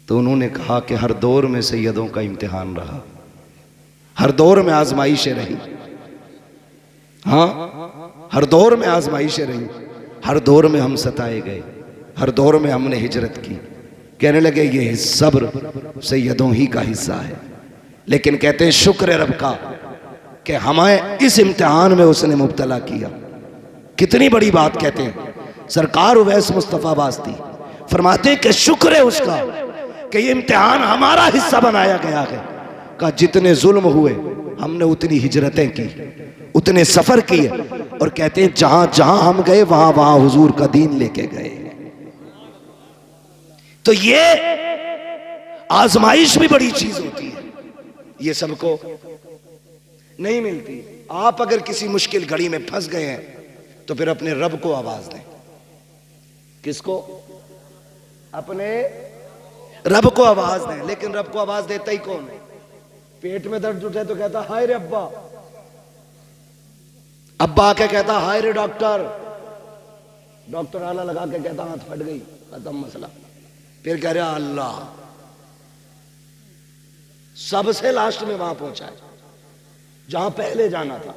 Speaker 3: तो उन्होंने कहा कि हर दौर में सैयदों का इम्तिहान रहा, हर दौर में आजमाइशें रही। हाँ, हर दौर में आजमाइशें रही, हर दौर में हम सताए गए, हर दौर में हमने हिजरत की। कहने लगे ये सब्र सैयदों ही का हिस्सा है, लेकिन कहते हैं शुक्र रब का कि हमें इस इम्तिहान में उसने मुब्तला किया। कितनी बड़ी बात कहते हैं सरकार उवैस मुस्तफ़ा वास्ती, फरमाते हैं कि शुक्र है उसका कि ये इम्तिहान हमारा हिस्सा बनाया गया है। का जितने जुल्म हुए हमने उतनी हिजरतें की, उतने सफर किए, और कहते हैं जहां जहां हम गए वहां वहां हुजूर का दीन लेके गए। तो ये आजमाइश भी बड़ी चीज होती है, ये सबको नहीं मिलती। आप अगर किसी मुश्किल घड़ी में फंस गए हैं तो फिर अपने रब को आवाज दें। किसको? अपने रब को आवाज दें। लेकिन रब को आवाज देता ही कौन है? पेट में दर्द उठे तो कहता हाय रे अब्बा, अब्बा आके कहता हाय रे डॉक्टर, डॉक्टर आला लगा के कहता हाथ फट गई, खत्म मसला। फिर कह रहा अल्लाह, सबसे लास्ट में वहां पहुंचा है जहां पहले जाना था,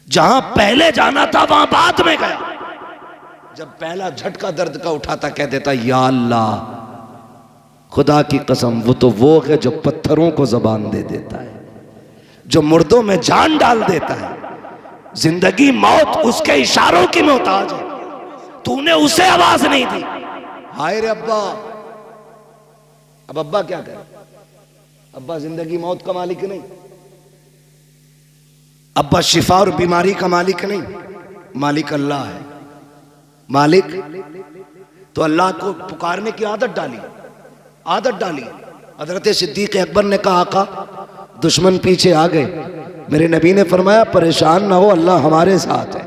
Speaker 3: जहां पहले जाना था वहां बाद में गया। जब पहला झटका दर्द का उठाता कह देता या अल्लाह, खुदा की कसम वो तो वो है जो पत्थरों को जबान दे देता है, जो मुर्दों में जान डाल देता है। जिंदगी मौत उसके इशारों की मोहताज है, तूने उसे आवाज नहीं दी। हाय रे अब्बा। अब अब्बा क्या करे? अब्बा जिंदगी मौत का मालिक नहीं, अब्बा शिफा और बीमारी का मालिक नहीं, मालिक अल्लाह है। मालिक तो अल्लाह को पुकारने की आदत डाली, आदत डाली। हजरत सिद्दीक अकबर ने कहा आका दुश्मन पीछे आ गए, मेरे नबी ने फरमाया परेशान ना हो, अल्लाह हमारे साथ है।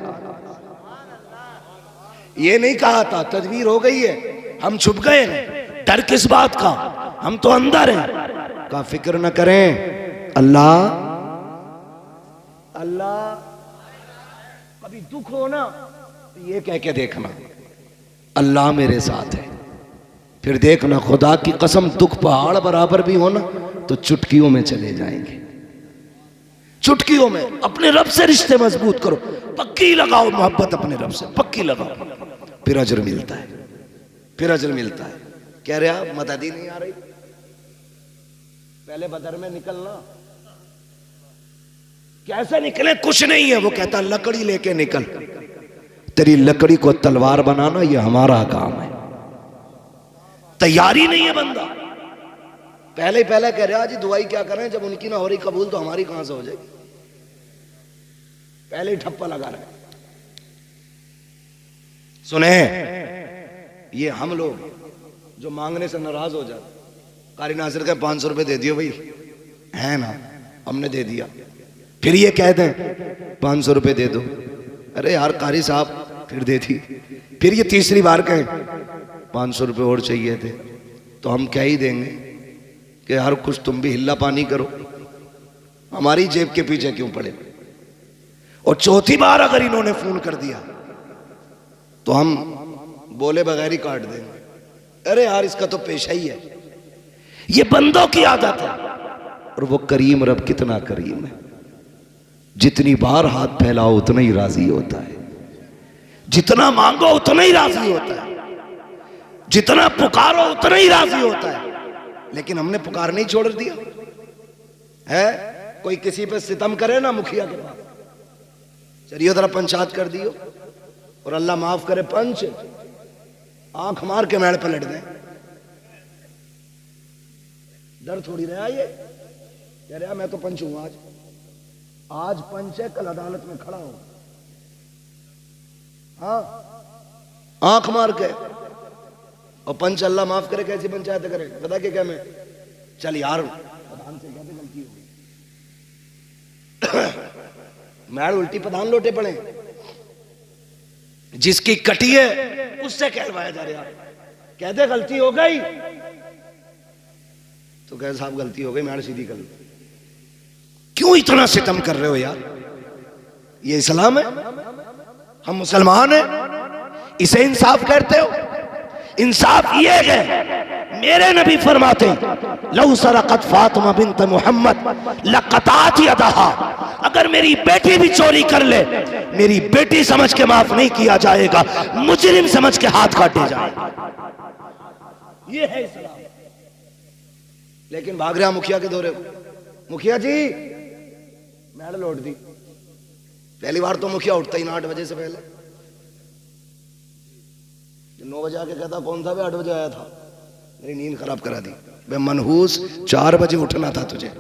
Speaker 3: ये नहीं कहा था तदबीर हो गई है, हम छुप गए हैं, डर किस बात का, हम तो अंदर हैं। का फिक्र न करें, अल्लाह अल्लाह। कभी दुख हो ना तो ये कह के देखना अल्लाह मेरे साथ है, फिर देखना खुदा की कसम दुख पहाड़ बराबर भी हो ना तो चुटकियों में चले जाएंगे। चुटकियों में अपने रब से रिश्ते मजबूत करो, पक्की लगाओ मोहब्बत अपने रब से, पक्की लगाओ, फिर अजर मिलता है, फिर अजर मिलता है। कह रहे आप मददी नहीं आ रही, पहले बदर में निकलना। कैसे निकले? कुछ नहीं है। वो कहता लकड़ी लेके निकल, तेरी लकड़ी को तलवार बनाना ये हमारा काम है। तैयारी नहीं है बंदा, पहले ही पहले कह रहा जी दुआई क्या करें, जब उनकी ना हो रही कबूल तो हमारी कहां से हो जाएगी। पहले ही ठप्पा लगा रहे। सुने, ये हम लोग जो मांगने से नाराज हो जाते, कारी नासिर का 500 रुपए दे दियो भाई, है ना, हमने दे दिया। फिर ये कह दें 500 रुपये दे दो, अरे यार कारी साहब, फिर दे दी। फिर ये तीसरी बार कहें 500 रुपये और चाहिए थे, तो हम क्या ही देंगे कि यार कुछ तुम भी हिल्ला पानी करो, हमारी जेब के पीछे क्यों पड़े। और चौथी बार अगर इन्होंने फोन कर दिया तो हम बोले बगैर ही काट देंगे। अरे यार इसका तो पेशा ही है, ये बंदों की आदत है। और वो करीम रब कितना करीम है, जितनी बार हाथ फैलाओ उतना ही राजी होता है, जितना मांगो उतना ही राजी होता है, जितना पुकारो उतना ही राजी होता है। लेकिन हमने पुकार नहीं छोड़ दिया है। कोई किसी पे सितम करे ना मुखिया के पास, चलिए जरा पंचायत कर दियो, और अल्लाह माफ करे पंच आंख मार के मेड़ पलट दें। डर थोड़ी रहा ये, कह रहा मैं तो पंच हूं, आज पंच है, कल अदालत में खड़ा हूं। हाँ, आंख मार के। और पंच अल्लाह माफ करे कैसी पंचायत करे, बता के क्या मैं, चल यार प्रधान से कहते गलती हो गई। मैड उल्टी प्रधान लोटे पड़े, जिसकी कटी है उससे कहलवाया जा रहा, कहते गलती हो गई तो कह साहब गलती हो गई, मैड सीधी कर लो। क्यों इतना सितम कर रहे हो यार, ये इस्लाम है, हम मुसलमान हैं, इसे इंसाफ कहते हो। इंसाफ ये है, मेरे नबी फरमाते लौ सरकत फातिमा बिन्त मोहम्मद लक़तात यदहा, अगर मेरी बेटी भी चोरी कर ले, मेरी बेटी समझ के माफ नहीं किया जाएगा, मुजरिम समझ के हाथ काटे जाएगा। ये है इस्लाम। लेकिन भाग रहा मुखिया के दौरे को, मुखिया जी मैड लौट दी। पहली बार तो मुखिया उठता ही ना 8 बजे से पहले, 9 बजे आके कहता कौन था, 8 बजे आया था, मेरी नींद खराब करा दी। मैं मनहूस 4 बजे उठना था तुझे,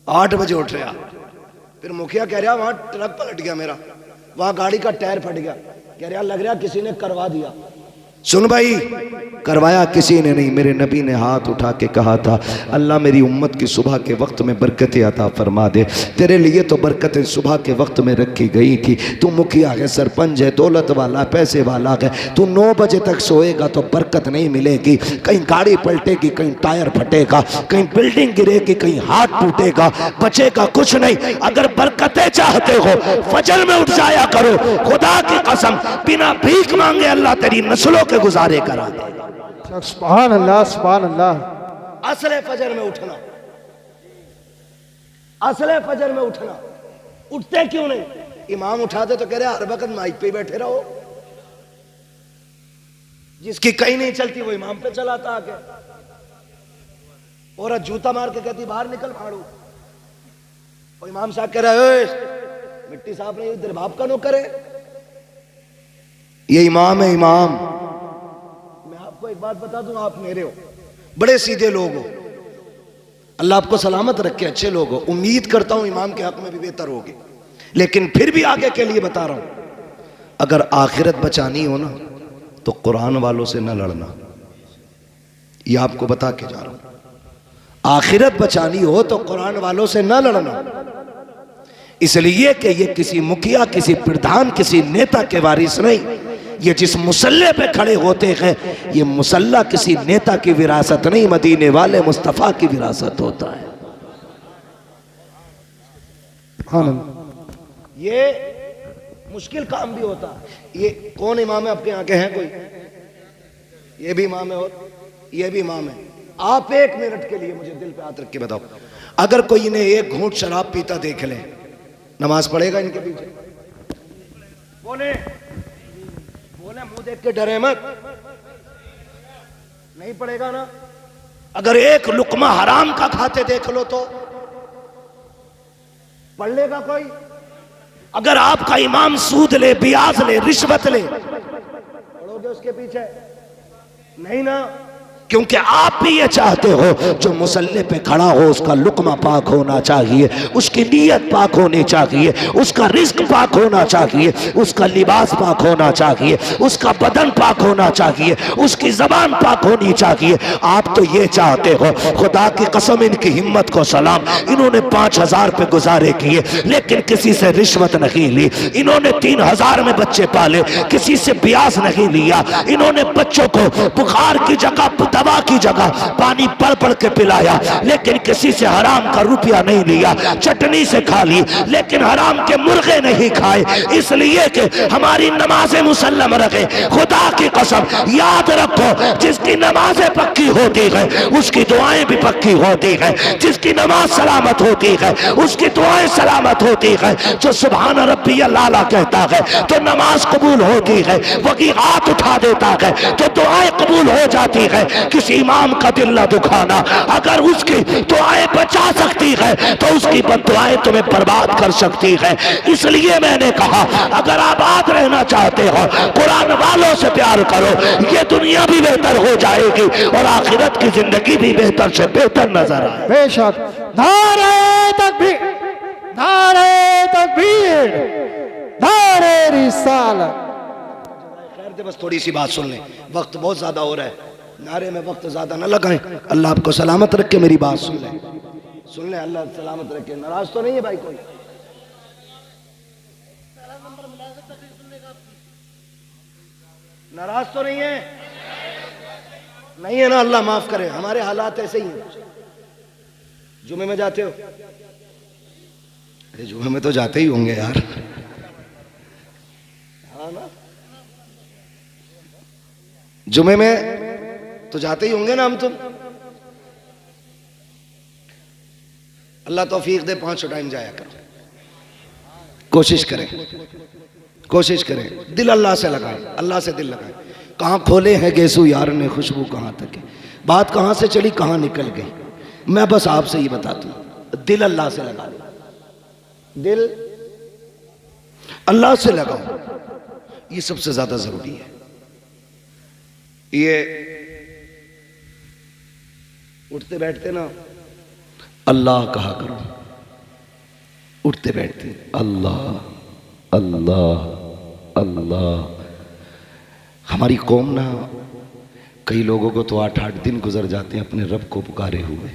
Speaker 3: 8 बजे उठ रहा। फिर मुखिया कह रहा वहां ट्रक पलट गया मेरा, वहां गाड़ी का टायर फट गया, कह रहा लग रहा किसी ने करवा दिया। सुन भाई, करवाया किसी ने नहीं, मेरे नबी ने हाथ उठा के कहा था अल्लाह मेरी उम्मत की सुबह के वक्त में बरकतें अता फरमा दे। तेरे लिए तो बरकतें सुबह के वक्त में रखी गई थी। तू मुखिया है, सरपंच है, दौलत वाला, पैसे वाला है, तू 9 बजे तक सोएगा तो बरकत नहीं मिलेगी। कहीं गाड़ी पलटेगी, कहीं टायर फटेगा, कहीं बिल्डिंग गिरेगी, कहीं हाथ टूटेगा, बचेगा कुछ नहीं। अगर बरकतें चाहते हो फजर में उठ जाया करो, खुदा की कसम बिना भीख मांगे अल्लाह तेरी नस्लों के गुजारे करा दे।
Speaker 2: सुभान अल्लाह, सुभान अल्लाह।
Speaker 3: असले फजर में उठना, असले फजर में उठना। उठते क्यों नहीं? इमाम उठाते तो कह रहे हर वक्त माइक पे बैठे रहो। जिसकी कहीं नहीं चलती वो इमाम पे चलाता आके। औरत जूता मार के कहती बाहर निकल फाड़ू, और इमाम साहब कह रहे मिट्टी साफ नहीं, तेरे बाप का नौकर है, ये इमाम है इमाम। एक बात बता दूं, आप मेरे हो, बड़े सीधे लोग हो, अल्लाह आपको सलामत रखे, अच्छे लोग हो। उम्मीद करता हूं इमाम के हक में भी बेहतर होगे। लेकिन फिर भी आगे के लिए बता रहा हूं, अगर आखिरत बचानी हो ना तो कुरान वालों से न लड़ना, ये आपको बता के जा रहा हूं। आखिरत बचानी हो तो कुरान वालों से न लड़ना, इसलिए कि ये किसी मुखिया, किसी प्रधान, किसी नेता के वारिस नहीं। ये जिस मुसल्ले पे खड़े होते हैं, ये मुसल्ला किसी नेता की विरासत नहीं, मदीने वाले मुस्तफा की विरासत होता है। ये मुश्किल काम भी होता है। ये कौन इमाम है आपके यहाँ के हैं कोई? ये भी इमाम है और ये भी इमाम है। आप 1 मिनट के लिए मुझे दिल पे हाथ रख के बताओ, अगर कोई इन्हें 1 घूंट शराब पीता देख ले, नमाज पढ़ेगा इनके पीछे? बोले मुंह देख के डरे मत, नहीं पड़ेगा ना। अगर 1 लुकमा हराम का खाते देख लो तो पढ़ लेगा कोई? अगर आपका इमाम सूद ले, ब्याज ले, रिश्वत ले, पढ़ोगे उसके पीछे? नहीं ना। क्योंकि आप भी ये चाहते हो जो मुसल्ले पे खड़ा हो उसका लुक्मा पाक होना चाहिए, उसकी नीयत पाक होनी चाहिए, उसका रिस्क पाक होना चाहिए, उसका लिबास पाक होना चाहिए, उसका बदन पाक होना चाहिए, उसकी जबान पाक होनी चाहिए। आप तो ये चाहते हो। खुदा की कसम, इनकी हिम्मत को सलाम, इन्होंने 5000 पे गुजारे किए लेकिन किसी से रिश्वत नहीं ली। इन्होंने 3000 में बच्चे पाले, किसी से ब्याज नहीं लिया। इन्होंने बच्चों को बुखार की जगह, दवा की जगह पानी पढ़ पढ़ के पिलाया, लेकिन किसी से हराम का रुपया नहीं लिया। चटनी से खा ली लेकिन हराम के मुर्गे नहीं खाए, इसलिए कि हमारी नमाजें मुसल्लम रखे। खुदा की कसम, याद रखो, जिसकी नमाजें पक्की होती है उसकी दुआएं भी पक्की होती है। जिसकी नमाज सलामत होती है उसकी दुआएं सलामत होती है। जो सुभान रब्बी अल्लाह कहता है तो नमाज कबूल होती है, वही हाथ उठा देता है तो दुआएं कबूल हो जाती है। किसी इमाम का दिल न दुखाना, अगर उसकी दुआएं बचा सकती है तो उसकी बददुआएं तुम्हें बर्बाद कर सकती है। इसलिए मैंने कहा, अगर आबाद रहना चाहते हो कुरान वालों से प्यार करो, ये दुनिया भी बेहतर हो जाएगी और आखिरत की जिंदगी भी बेहतर से बेहतर नजर आए।
Speaker 2: बेशक। नारे तकबीर, नारे तकबीर, नारे रिसालत।
Speaker 3: खैर, बस थोड़ी सी बात सुन लें, वक्त बहुत ज्यादा हो रहा है, नारे में वक्त ज्यादा न लगाएं। अल्लाह आपको सलामत रखे, मेरी बात सुन लें, सुन लें, अल्लाह सलामत रखे। नाराज तो नहीं है भाई कोई? नाराज तो नहीं है? नहीं है ना? अल्लाह माफ करे, हमारे हालात ऐसे ही हैं। जुमे में जाते हो? अरे जुमे में तो जाते ही होंगे यार, हाँ ना? जुमे में तो जाते ही होंगे ना हम तुम। अल्लाह तौफीक दे, 5 टाइम जाया करो, कोशिश करें, कोशिश करें, दिल अल्लाह से लगाएं, अल्लाह से दिल लगाएं। कहाँ खोले हैं गेसू यार ने खुशबू कहाँ तक है, बात कहाँ से चली कहाँ निकल गई। मैं बस आपसे ही बताता हूँ, दिल अल्लाह से लगा लो, दिल अल्लाह से लगाओ, ये सबसे ज्यादा जरूरी है। ये उठते बैठते ना अल्लाह कहा करो, उठते बैठते अल्लाह अल्लाह अल्लाह। हमारी कौम ना, कई लोगों को तो 8-8 दिन गुजर जाते हैं अपने रब को पुकारे हुए,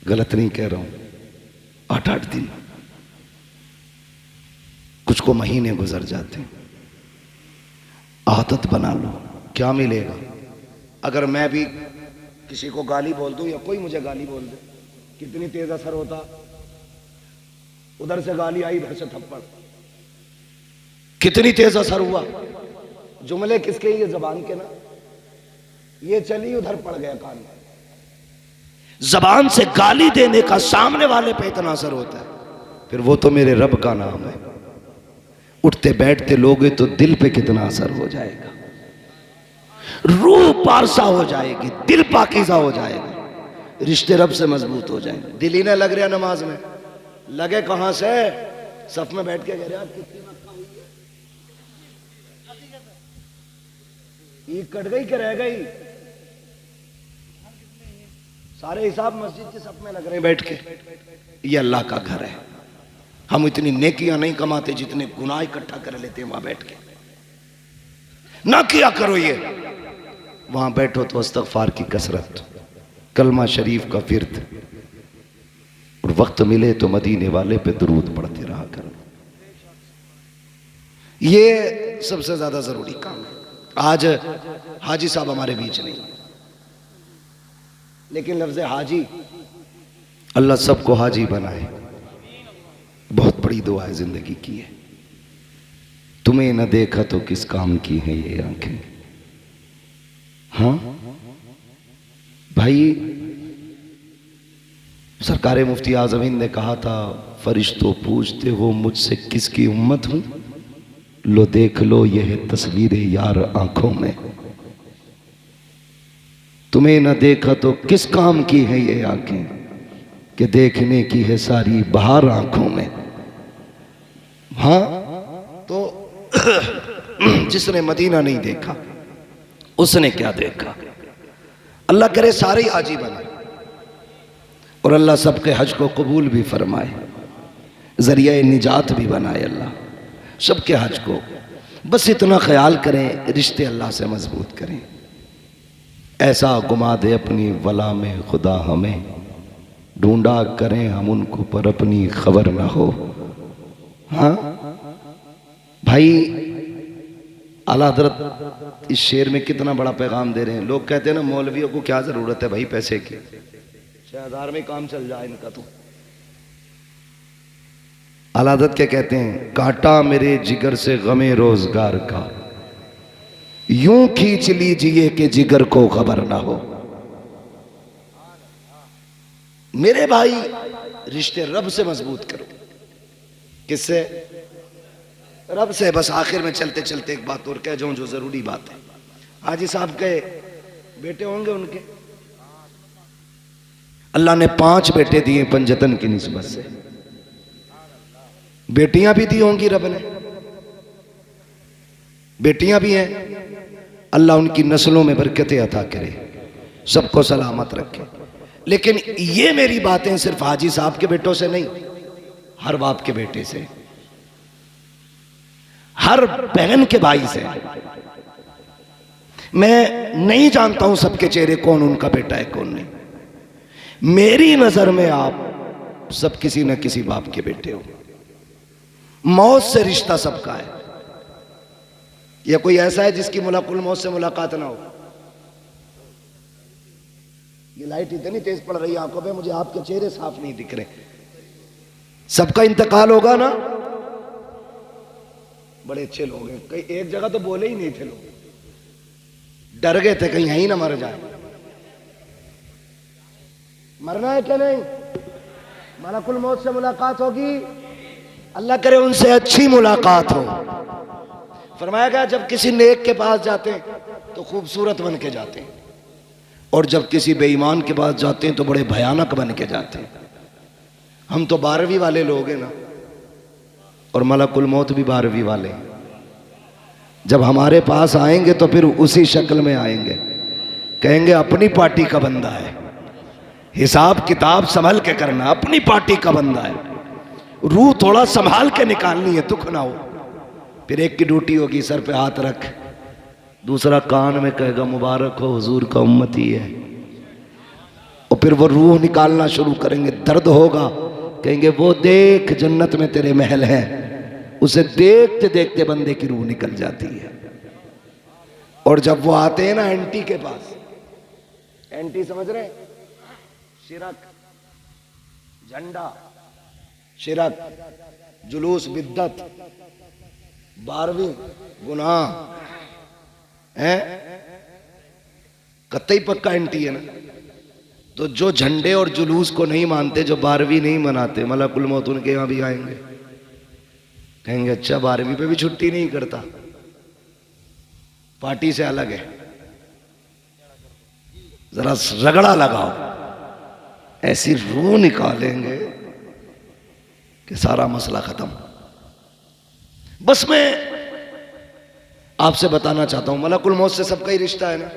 Speaker 3: गलत नहीं कह रहा हूं, 8-8 दिन, कुछ को महीने गुजर जाते हैं। आदत बना लो, क्या मिलेगा? अगर मैं भी किसी को गाली बोल दूं या कोई मुझे गाली बोल दे, कितनी तेज असर होता। उधर से गाली आई, इधर से थप्पड़, कितनी तेज असर हुआ। जुमले किसके? ये जबान के ना, ये चली उधर पड़ गया कान में। जबान से गाली देने का सामने वाले पे इतना असर होता है, फिर वो तो मेरे रब का नाम है। उठते बैठते लोगे तो दिल पे कितना असर हो जाएगा, रूह पारसा हो जाएगी, दिल पाकीज़ा हो जाएगा, रिश्ते रब से मजबूत हो जाएंगे। दिल ही ना लग रहा नमाज में, लगे कहां से? सफ में बैठ के कह रहे कितनी मक्का हुई है, ईद कट गई कि रह गई? सारे हिसाब मस्जिद के सफ में लग रहे हैं बैठ के। ये अल्लाह का घर है, हम इतनी नेकियां नहीं कमाते जितने गुनाह इकट्ठा कर लेते हैं वहां बैठ के। ना किया करो ये, वहां बैठो तो इस्तग़फ़ार की कसरत, कलमा शरीफ का फिर्द, और वक्त मिले तो मदीने वाले पे दुरूद पढ़ते रहा करो। ये सबसे ज्यादा जरूरी काम है। आज हाजी साहब हमारे बीच नहीं, लेकिन लफ्ज़ हाजी, अल्लाह सबको हाजी बनाए। बहुत बड़ी दुआ है जिंदगी की है। तुम्हें न देखा तो किस काम की है ये आंखें। हाँ भाई, सरकार मुफ्ती आज़मीन ने कहा था, फरिश्तों पूछते हो मुझसे किसकी उम्मत हूं, लो देख लो यह है तस्वीरें यार आंखों में। तुम्हें न देखा तो किस काम की है ये आंखें, कि देखने की है सारी बहार आंखों में। हाँ तो जिसने मदीना नहीं देखा उसने क्या देखा? अल्लाह करे सारे ही हाजी बने और अल्लाह सबके हज को कबूल भी फरमाए, जरिया निजात भी बनाए अल्लाह सबके हज को। बस इतना ख्याल करें, रिश्ते अल्लाह से मजबूत करें। ऐसा घुमा दे अपनी वला में खुदा हमें, ढूंढा करें हम उनको पर अपनी खबर ना हो। हाँ भाई, आला हज़रत इस शेर में कितना बड़ा पैगाम दे रहे हैं। लोग कहते हैं ना मौलवियों को क्या जरूरत है भाई पैसे की, 6000 में काम चल जाए इनका। तो आला हज़रत क्या कहते हैं, काटा मेरे जिगर से गमे रोजगार का, यूं खींच लीजिए कि जिगर को खबर ना हो। मेरे भाई रिश्ते रब से मजबूत करो। किससे? रब से। बस आखिर में चलते चलते एक बात और कह जाऊं जो जरूरी बात है। हाजी साहब के बेटे होंगे, उनके अल्लाह ने 5 बेटे दिए पंजतन की निस्बत से। बेटियां भी दी होंगी रब ने, बेटियां भी हैं। अल्लाह उनकी नस्लों में बरकतें अता करे, सबको सलामत रखे। लेकिन ये मेरी बातें सिर्फ हाजी साहब के बेटों से नहीं, हर बाप के बेटे से, हर बहन के भाई से। मैं नहीं जानता हूं सबके चेहरे कौन उनका बेटा है कौन नहीं। मेरी नजर में आप सब किसी न किसी बाप के बेटे हो। मौत से रिश्ता सबका है। या कोई ऐसा है जिसकी मुलाकुल मौत से मुलाकात ना हो? ये लाइट इतनी तेज पड़ रही है आंखों पे, मुझे आपके चेहरे साफ नहीं दिख रहे। सबका इंतकाल होगा ना। बड़े अच्छे लोग हैं, कई एक जगह तो बोले ही नहीं थे लोग, डर गए थे कहीं यहीं ना मर जाए। मरना है क्या नहीं? मलकुल मौत से मुलाकात होगी, अल्लाह करे उनसे अच्छी मुलाकात हो। फरमाया गया जब किसी नेक के पास जाते हैं तो खूबसूरत बन के जाते हैं, और जब किसी बेईमान के पास जाते हैं तो बड़े भयानक बन के जाते हैं। हम तो 12वीं वाले लोग हैं ना, और मलकुल मौत भी 12वीं वाले हैं। जब हमारे पास आएंगे तो फिर उसी शक्ल में आएंगे, कहेंगे अपनी पार्टी का बंदा है, हिसाब किताब संभल के करना, अपनी पार्टी का बंदा है, रूह थोड़ा संभाल के निकालनी है, दुख ना हो। फिर एक की ड्यूटी होगी सर पे हाथ रख, दूसरा कान में कहेगा मुबारक हो हुजूर का उम्मती है, और फिर वो रूह निकालना शुरू करेंगे। दर्द होगा, कहेंगे वो देख जन्नत में तेरे महल हैं। उसे देखते देखते बंदे की रूह निकल जाती है। और जब वो आते हैं ना एंटी के पास, एंटी समझ रहे हैं? शिरक, झंडा, शिरक, जुलूस, बिद्दत, 12वीं गुनाह है, कतई पक्का एंटी है ना। तो जो झंडे और जुलूस को नहीं मानते, जो 12वीं नहीं मनाते, मलकुल मौत उनके यहां भी आएंगे, कहेंगे अच्छा 12वीं पे भी छुट्टी नहीं करता, पार्टी से अलग है, जरा रगड़ा लगाओ। ऐसी रूह निकालेंगे कि सारा मसला खत्म। बस मैं आपसे बताना चाहता हूं, मलकुल मौत से सबका ही रिश्ता है ना।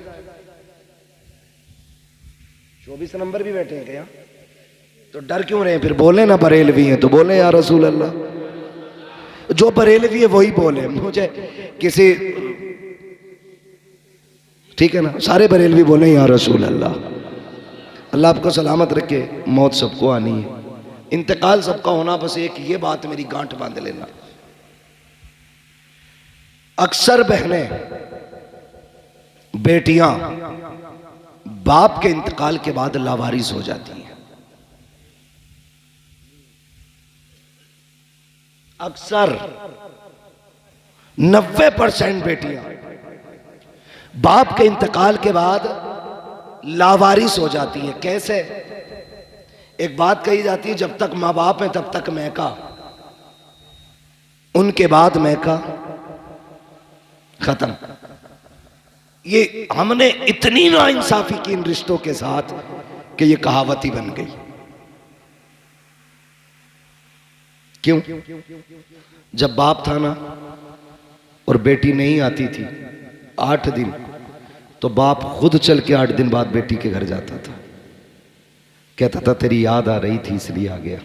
Speaker 3: 24 नंबर भी बैठे हैं क्या? तो डर क्यों रहे हैं? फिर बोले ना बरेलवी हैं तो बोले या रसूल अल्लाह। जो बरेलवी है वही बोले, मुझे किसी, ठीक है ना, सारे बरेलवी बोले या रसूल अल्लाह। अल्लाह आपको सलामत रखे। मौत सबको आनी है, इंतकाल सबका होना, बस एक ये बात मेरी गांठ बांध लेना। अक्सर बहनें, बेटियां बाप के इंतकाल के बाद लावारिस हो जाती हैं। अक्सर 90% बेटियां बाप के इंतकाल के बाद लावारिस हो जाती हैं। कैसे? एक बात कही जाती है, जब तक माँ बाप है तब तक मैका, उनके बाद मैका खत्म। ये हमने इतनी नाइंसाफी की इन रिश्तों के साथ कि ये कहावत ही बन गई। क्यों? जब बाप था ना और बेटी नहीं आती थी 8 दिन, तो बाप खुद चल के 8 दिन बाद बेटी के घर जाता था, कहता था तेरी याद आ रही थी इसलिए आ गया,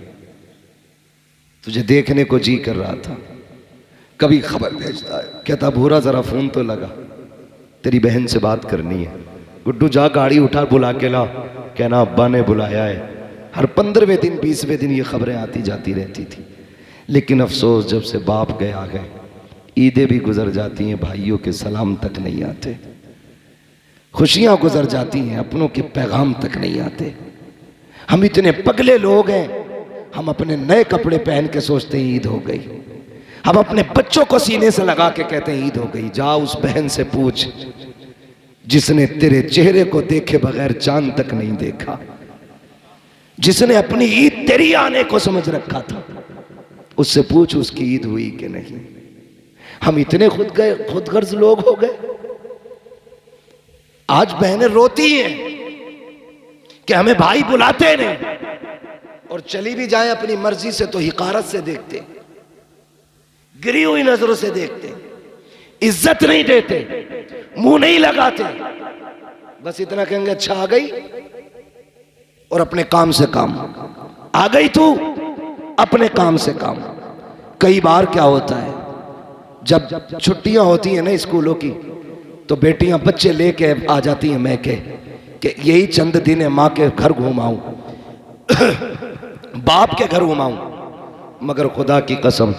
Speaker 3: तुझे देखने को जी कर रहा था। कभी खबर भेजता है, कहता भूरा जरा फोन तो लगा, तेरी बहन से बात करनी है। गुड्डू जा गाड़ी उठा बुला के ला, कहना अब्बा ने बुलाया है। हर 15वें दिन 20वें दिन ये खबरें आती जाती रहती थी। लेकिन अफसोस जब से बाप गए आ गए, ईदें भी गुजर जाती हैं, भाइयों के सलाम तक नहीं आते, खुशियां गुजर जाती हैं, अपनों के पैगाम तक नहीं आते। हम इतने पगले लोग हैं, हम अपने नए कपड़े पहन के सोचते हैं ईद हो गई। हम अपने बच्चों को सीने से लगा के कहते हैं ईद हो गई। जा उस बहन से पूछ जिसने तेरे चेहरे को देखे बगैर चांद तक नहीं देखा, जिसने अपनी ईद तेरी आने को समझ रखा था, उससे पूछ उसकी ईद हुई कि नहीं। हम इतने खुद गर्ज लोग हो गए। आज बहनें रोती हैं कि हमें भाई बुलाते नहीं, और चली भी जाए अपनी मर्जी से तो हिकारत से देखते, गिरी हुई नजरों से देखते, इज्जत नहीं देते, मुंह नहीं लगाते, बस इतना कहेंगे अच्छा आ गई, और अपने काम से काम। आ गई तू, अपने काम से काम। कई बार क्या होता है, जब छुट्टियां होती हैं ना स्कूलों की, तो बेटियां बच्चे लेके आ जाती हैं मैके कि यही चंद दिन है, माँ के घर घुमाऊं, बाप के घर घुमाऊं। मगर खुदा की कसम,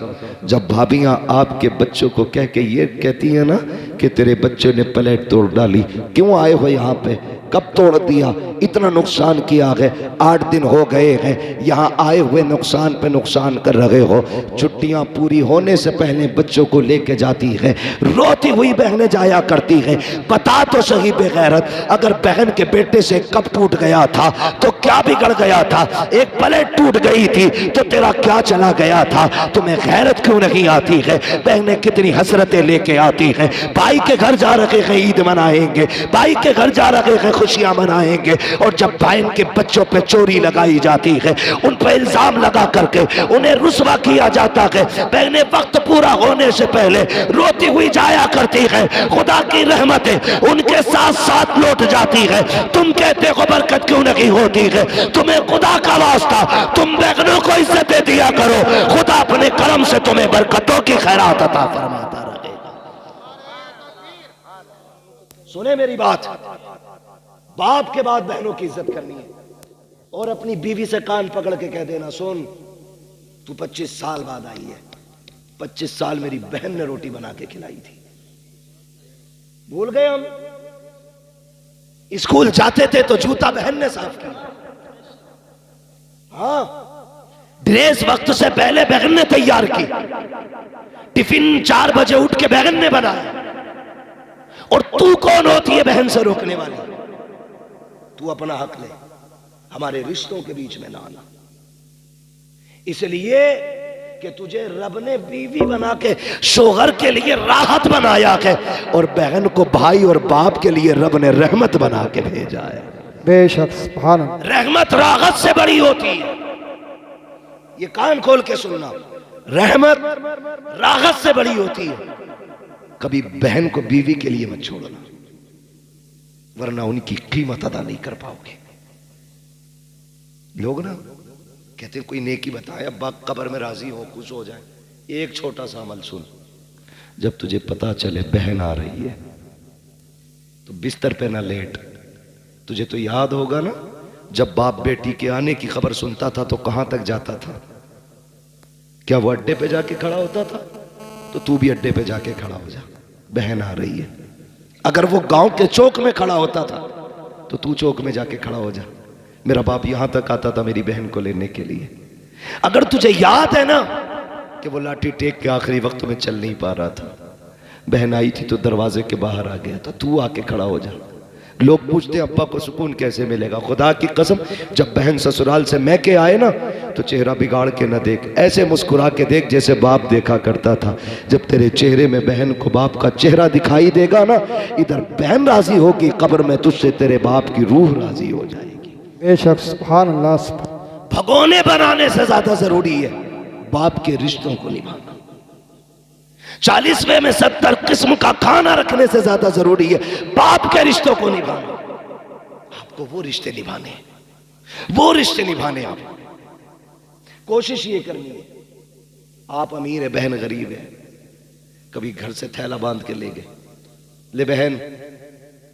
Speaker 3: जब भाभियां आपके बच्चों को कह के ये कहती है ना कि तेरे बच्चे ने प्लेट तोड़ डाली, क्यों आए हो यहाँ पे, कब तोड़ दिया, इतना नुकसान किया है, 8 दिन हो गए हैं यहाँ आए हुए, नुकसान पे नुकसान कर रहे हो। छुट्टियां पूरी होने से पहले बच्चों को लेके जाती है, रोती हुई बहनें जाया करती हैं। बता तो सही बेगैरत, अगर बहन के बेटे से कप टूट गया था तो क्या बिगड़ गया था? एक प्लेट टूट गई थी तो तेरा क्या चला गया था? तुम्हें गैरत क्यों नहीं आती है? बहनें कितनी हसरतें लेके आती हैं, भाई के घर जा रहे हैं ईद मनाएंगे, भाई के घर जा रहे हैं खुशियां मनाएंगे, और जब बहन के बच्चों पे चोरी लगाई जाती है, उन पे इल्जाम लगा करके उन्हें रुस्वा किया जाता है, बहनें वक्त पूरा होने से पहले रोती हुई जाया करती है, खुदा की रहमतें उनके साथ साथ लौट जाती है। तुम कहते हो बरकत क्यों नहीं होती है? तुम्हें खुदा का वास्ता, तुम बहनों को इज्जत दिया करो, खुदा अपने करम से तुम्हें बरकतों की खैरात अता फरमाता रहेगा। सुने मेरी बात, बाप के बाद बहनों की इज्जत करनी है, और अपनी बीवी से कान पकड़ के कह देना, सुन तू 25 साल बाद आई है, 25 साल मेरी बहन ने रोटी बना के खिलाई थी। भूल गए हम? स्कूल जाते थे तो जूता बहन ने साफ किया, हाँ, ड्रेस वक्त से पहले बहन ने तैयार की, टिफिन 4 बजे उठ के बहन ने बनाया। और तू कौन होती है बहन से रोकने वाली? तू अपना हक ले, हमारे रिश्तों के बीच में ना आना। इसलिए कि तुझे रब ने बीवी बना के शोहर के लिए राहत बनाया है, और बहन को भाई और बाप के लिए रब ने रहमत बना के भेजा है।
Speaker 2: बेशक सुभान अल्लाह।
Speaker 3: रहमत राहत से बड़ी होती है, ये कान खोल के सुनना, रहमत राहत से बड़ी होती है। कभी बहन को बीवी के लिए मत छोड़ना, वरना उनकी कीमत अदा नहीं कर पाओगे। लोग ना कहते कोई नेकी बताए, अब्बा कब्र में राजी हो, खुश हो जाए। एक छोटा सा अमल सुन, जब तुझे पता चले बहन आ रही है तो बिस्तर पे ना लेट। तुझे तो याद होगा ना, जब बाप बेटी के आने की खबर सुनता था तो कहां तक जाता था? क्या वो अड्डे पे जाके खड़ा होता था? तो तू भी अड्डे पे जाके खड़ा हो जा, बहन आ रही है। अगर वो गांव के चौक में खड़ा होता था तो तू चौक में जाके खड़ा हो जा। मेरा बाप यहां तक आता था मेरी बहन को लेने के लिए। अगर तुझे याद है ना कि वो लाठी टेक के आखिरी वक्त में चल नहीं पा रहा था, बहन आई थी तो दरवाजे के बाहर आ गया था, तू आके खड़ा हो जा। लोग पूछते अब्बा को सुकून कैसे मिलेगा? खुदा की कसम, जब बहन ससुराल से मैके आए ना तो चेहरा बिगाड़ के न देख, ऐसे मुस्कुरा के देख जैसे बाप देखा करता था। जब तेरे चेहरे में बहन को बाप का चेहरा दिखाई देगा ना, इधर बहन राजी होगी, कब्र में तुझसे तेरे बाप की रूह राजी हो जाएगी।
Speaker 2: बेशक सुभान अल्लाह।
Speaker 3: भगोने बनाने से ज्यादा जरूरी है बाप के रिश्तों को निभाना। 40वें में 70 किस्म का खाना रखने से ज्यादा जरूरी है बाप के रिश्तों को निभाना। आपको वो रिश्ते निभाने, वो रिश्ते निभाने। आप कोशिश ये करनी है, आप अमीर है, बहन गरीब है, कभी घर से थैला बांध के ले गए, ले बहन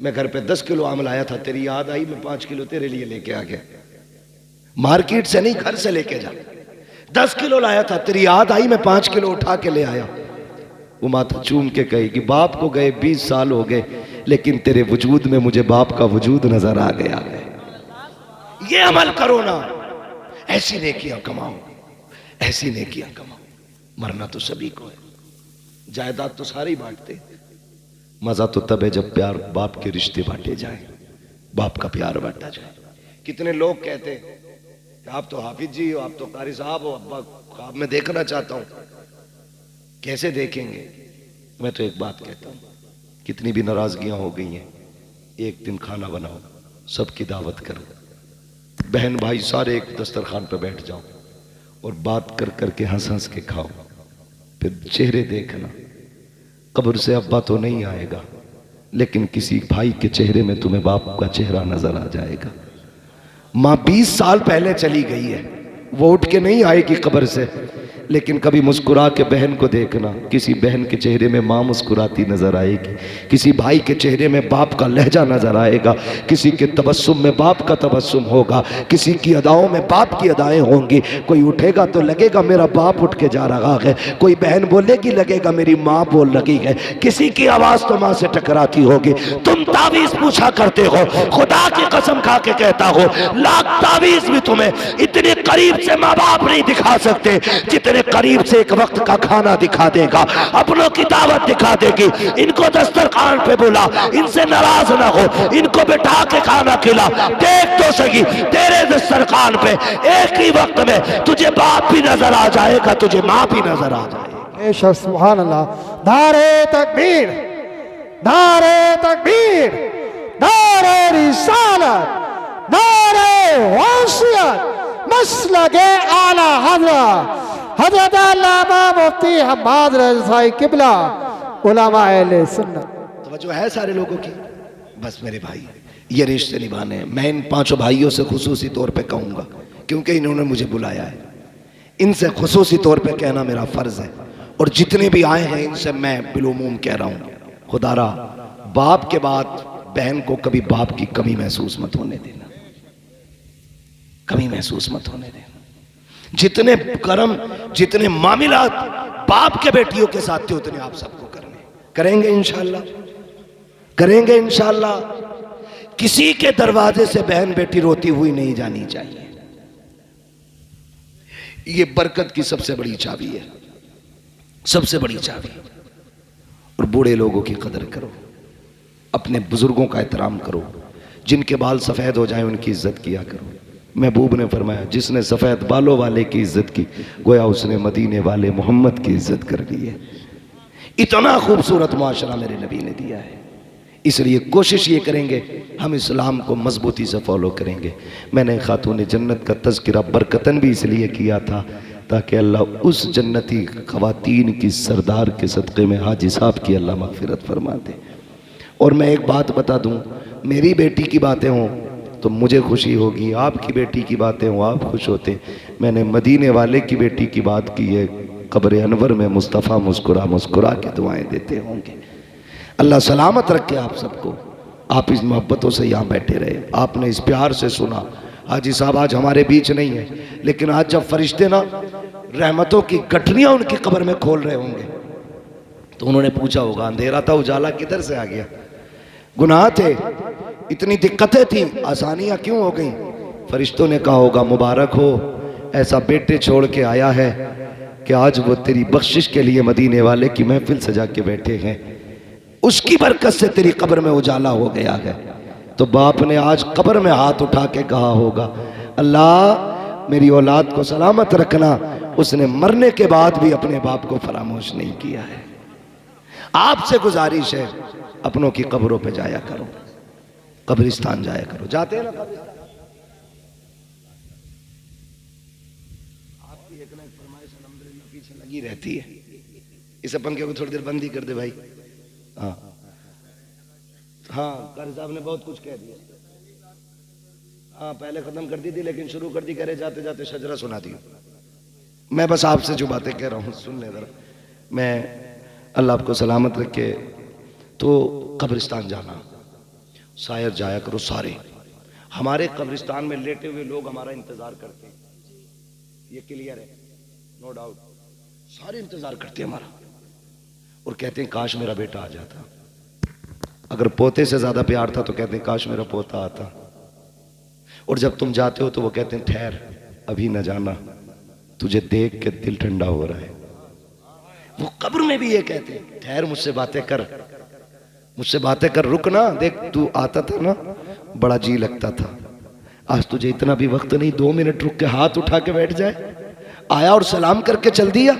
Speaker 3: मैं घर पे 10 किलो आम लाया था, तेरी याद आई, मैं 5 किलो तेरे लिए लेके आ गया। मार्केट से नहीं, घर से लेके जा। 10 किलो लाया था, तेरी याद आई, मैं 5 किलो उठा के ले आया। वो माथा चूम के कहेगी बाप को गए 20 साल हो गए, लेकिन तेरे वजूद में मुझे बाप का वजूद नजर आ गया है। ये अमल करो ना, ऐसी नेकियां कमाओ, ऐसी नेकियां कमाओ। मरना तो सभी को है, जायदाद तो सारे ही बांटते, मजा तो तब है जब प्यार बाप के रिश्ते बांटे जाए, बाप का प्यार बांटा जाए। कितने लोग कहते हैं आप तो हाफिज जी हो, आप तो कारी साहब हो, अब्बा ख्वाब में देखना चाहता हूं। कैसे देखेंगे? मैं तो एक बात कहता हूं, कितनी भी नाराजगियां हो गई हैं, एक दिन खाना बनाओ, सबकी दावत करो, बहन भाई सारे एक दस्तरखान पर बैठ जाओ और बात कर करके हंस हंस के खाओ। फिर चेहरे देखना, कब्र से अब्बा तो नहीं आएगा, लेकिन किसी भाई के चेहरे में तुम्हें बाप का चेहरा नजर आ जाएगा। माँ 20 साल पहले चली गई है, वो उठ के नहीं आएगी कब्र से, लेकिन कभी मुस्कुरा के बहन को देखना, किसी बहन के चेहरे में माँ मुस्कुराती नजर आएगी, किसी भाई के चेहरे में बाप का लहजा नजर आएगा, किसी के तबस्सुम में बाप का तबस्सुम होगा, किसी की अदाओं में बाप की अदाएं होंगी। कोई उठेगा तो लगेगा मेरा बाप उठ के जा रहा है, कोई बहन बोलेगी लगेगा मेरी माँ बोल रही है, किसी की आवाज तो माँ से टकराती होगी। तुम तावीज पूछा करते हो, खुदा की कसम खा के कहता हो, लाख तावीज भी तुम्हें इतने करीब से माँ बाप नहीं दिखा सकते जितने करीब से एक वक्त का खाना दिखा देगा, अपनों की दावत दिखा देगी। इनको दस्तरखान पे बुला, इनसे नाराज ना हो, इनको बिठा के खाना खिला। देख तो सही, तेरे दस्तरखान पे एक ही वक्त में तुझे बाप भी नजर आ जाएगा, तुझे माँ भी नजर आ जाएगी।
Speaker 2: सुभान अल्लाह। नारे तकबीर, नारे तकबीर, नारे रिसालत, नारे वसीयत, मसलके आला हज़रत हज़रत अल्लामा मुफ्ती हम्माद रज़ाई किबला उलमा अहले सुन्नत।
Speaker 3: तो जो है सारे लोगों की, बस मेरे भाई ये रिश्ते निभाने हैं। मैं इन 5 भाइयों से खुसूसी तौर पे कहूँगा, क्योंकि इन्होंने मुझे बुलाया है, इनसे खुसूसी तौर पे कहना मेरा फर्ज है। और जितने भी आए हैं इनसे मैं बिलुमूम कह रहा हूँ, खुदारा बाप के बाद बहन को कभी बाप की कमी महसूस मत होने देना, कमी महसूस मत होने देना। जितने कर्म, जितने मामलात बाप के बेटियों के साथ थे, उतने आप सबको करने, करेंगे इंशाअल्लाह, करेंगे इंशाअल्लाह। किसी के दरवाजे से बहन बेटी रोती हुई नहीं जानी चाहिए, ये बरकत की सबसे बड़ी चाबी है, सबसे बड़ी चाबी। और बूढ़े लोगों की कदर करो, अपने बुजुर्गों का एहतराम करो, जिनके बाल सफ़ेद हो जाएं उनकी इज्जत किया करो। महबूब ने फरमाया, जिसने सफ़ेद बालों वाले की इज्जत की, गोया उसने मदीने वाले मोहम्मद की इज्जत कर ली है। इतना खूबसूरत मुआशरा मेरे नबी ने दिया है, इसलिए कोशिश ये करेंगे हम इस्लाम को मजबूती से फॉलो करेंगे। मैंने खातून जन्नत का तज़किरा बरकतन भी इसलिए किया था ताकि अल्लाह उस जन्नती ख़वातीन की सरदार के सदक़े में हाजी साहब की अल्लाह मग़फ़िरत फरमा दे। और मैं एक बात बता दूं, मेरी बेटी की बातें हों तो मुझे खुशी होगी, आपकी बेटी की बातें हों आप खुश होते। मैंने मदीने वाले की बेटी की बात की है, कब्र अनवर में मुस्तफ़ा मुस्कुरा मुस्कुरा के दुआएं देते होंगे। अल्लाह सलामत रखे आप सबको, आप इस मोहब्बतों से यहाँ बैठे रहे, आपने इस प्यार से सुना। हाजी साहब आज हमारे बीच नहीं है, लेकिन आज जब फरिश्ते ना रहमतों की गठरियाँ उनकी कब्र में खोल रहे होंगे तो उन्होंने पूछा होगा, अंधेरा था उजाला किधर से आ गया, गुनाह थे, इतनी दिक्कतें थी, आसानियां क्यों हो गई? फरिश्तों ने कहा होगा, मुबारक हो, ऐसा बेटे छोड़ के आया है कि आज वो तेरी बख्शिश के लिए मदीने वाले की महफिल सजा के बैठे हैं, उसकी बरकत से तेरी कब्र में उजाला हो गया है। तो बाप ने आज कब्र में हाथ उठा के कहा होगा, अल्लाह मेरी औलाद को सलामत रखना। उसने मरने के बाद भी अपने बाप को फरामोश नहीं किया है। आपसे गुजारिश है, अपनों की कब्रों पे जाया करो, कब्रिस्तान जाया करो। जाते हैं ना कब्रिस्तान? आपकी एक ना एक फरमाइश अल्हम्दुलिल्लाह पीछे लगी रहती है। इसे पंखे को थोड़ी देर बंद ही कर दे भाई। हाँ हाँ, कारी साहब ने बहुत कुछ कह दिया। हाँ पहले खत्म कर दी थी लेकिन शुरू कर दी, करे जाते जाते शजरा सुना दी। मैं बस आपसे जो बातें कह रहा हूँ सुन ले जरा। मैं अल्लाह आपको सलामत रखे। तो कब्रिस्तान जाना, शायर जाया करो सारे। हमारे कब्रिस्तान में लेटे हुए लोग हमारा इंतजार करते हैं, ये क्लियर है, नो डाउट। सारे इंतजार करते हैं हमारा और कहते हैं काश मेरा बेटा आ जाता। अगर पोते से ज्यादा प्यार था तो कहते हैं काश मेरा पोता आता। और जब तुम जाते हो तो वो कहते हैं ठहर, अभी न जाना, तुझे देख के दिल ठंडा हो रहा है। वो कब्र में भी ये कहते हैं ठहर, मुझसे बातें कर, मुझसे बातें कर, रुक ना, देख तू आता था ना बड़ा जी लगता था, आज तुझे इतना भी वक्त नहीं, 2 मिनट रुक के हाथ उठा के बैठ जाए। आया और सलाम करके चल दिया।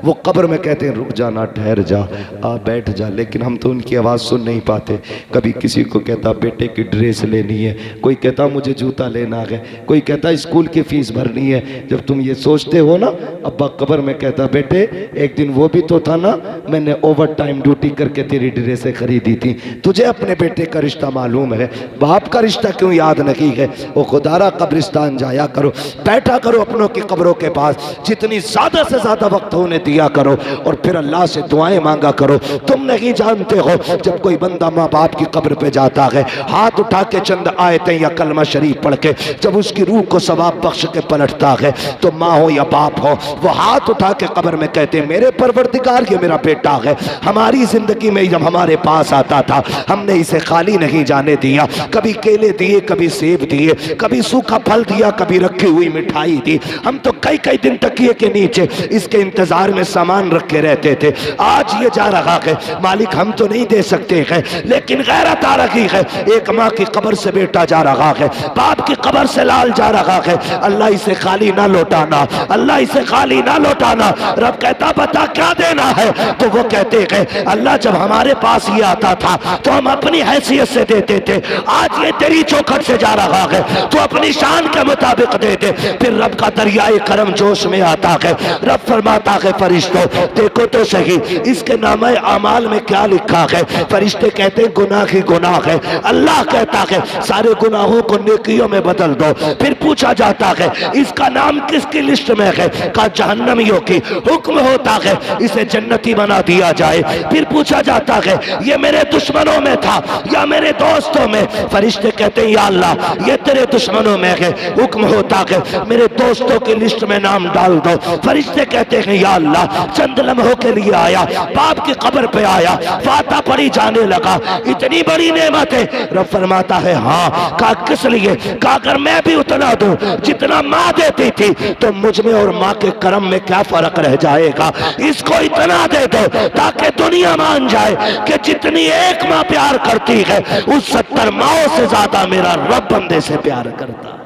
Speaker 3: वो कब्र में कहते हैं रुक जाना, ठहर जा, आ बैठ जा, लेकिन हम तो उनकी आवाज़ सुन नहीं पाते। कभी किसी को कहता बेटे की ड्रेस लेनी है, कोई कहता मुझे जूता लेना है, कोई कहता स्कूल की फीस भरनी है। जब तुम ये सोचते हो ना, अब्बा कब्र में कहता बेटे एक दिन वो भी तो था ना, मैंने ओवर टाइम ड्यूटी करके तेरी ड्रेसें खरीदी थी। तुझे अपने बेटे का रिश्ता मालूम है, बाप का रिश्ता क्यों याद नहीं है? वो खुदारा कब्रिस्तान जाया करो, बैठा करो अपनों की कब्रों के पास, जितनी ज्यादा से ज्यादा वक्त होने दिया करो और फिर अल्लाह से दुआएं मांगा करो। तुम नहीं जानते हो जब कोई बंदा माँ बाप की कब्र पे जाता है, हाथ उठा के चंद आयतें या कलमा शरीफ पढ़ के जब उसकी रूह को सवाब बख्श के पलटता है, तो माँ हो या बाप हो, वो हाथ उठा के कब्र में कहते हैं मेरे परवरदिगार ये मेरा बेटा है, हमारी जिंदगी में जब हमारे पास आता था हमने इसे खाली नहीं जाने दिया, कभी केले दिए, कभी सेब दिए, कभी सूखा फल दिया, कभी रखी हुई मिठाई दी। हम तो कई कई दिन तकिए के नीचे इसके इंतजार में सामान रखे रहते थे। आज ये जा रहा है, मालिक हम तो नहीं दे सकते हैं, लेकिन गैरत आ रही है। एक माँ की कब्र से बेटा जा रहा है, बाप की कब्र से लाल जा रहा है। अल्लाह इसे खाली ना लौटाना, अल्लाह इसे खाली ना लौटाना। रब कहता बता क्या देना है? तो वो कहते हैं अल्लाह जब हमारे पास ये आता था तो हम अपनी हैसियत से देते थे, आज ये तेरी चौखट से जा रहा है तो अपनी शान के मुताबिक दे दे। फिर रब का दरियाए करम जोश में आता है। रब फरमाता है फरिश्तों देखो तो सही इसके नामे अमाल में क्या लिखा है। फरिश्ते कहते हैं गुनाह ही गुनाह है। अल्लाह कहता है सारे गुनाहों को नेकियों में बदल दो। फिर पूछा जाता है इसका नाम किसकी लिस्ट में है? का जहन्नमियों की। हुक्म होता है इसे जन्नती बना दिया जाए। फिर पूछा जाता है ये मेरे दुश्मनों में था या मेरे दोस्तों में? फरिश्ते कहते हैं या अल्लाह ये तेरे दुश्मनों में है। हुक्म होता है मेरे दोस्तों की लिस्ट में नाम डाल दो। फरिश्ते कहते हैं या अल्लाह चंद लम्हों के लिए आया, बाप की कब्र पे आया, फाता पड़ी जाने लगा, इतनी बड़ी नेमत है। रब फरमाता है हाँ। कहा किस लिए? कहा अगर मैं भी उतना दूं जितना माँ देती थी तो मुझ में और माँ के कर्म में क्या फर्क रह जाएगा? इसको इतना दे दो ताकि दुनिया मान जाए कि जितनी एक माँ प्यार करती है उस 70 माओं से ज्यादा मेरा रब बंदे से प्यार करता।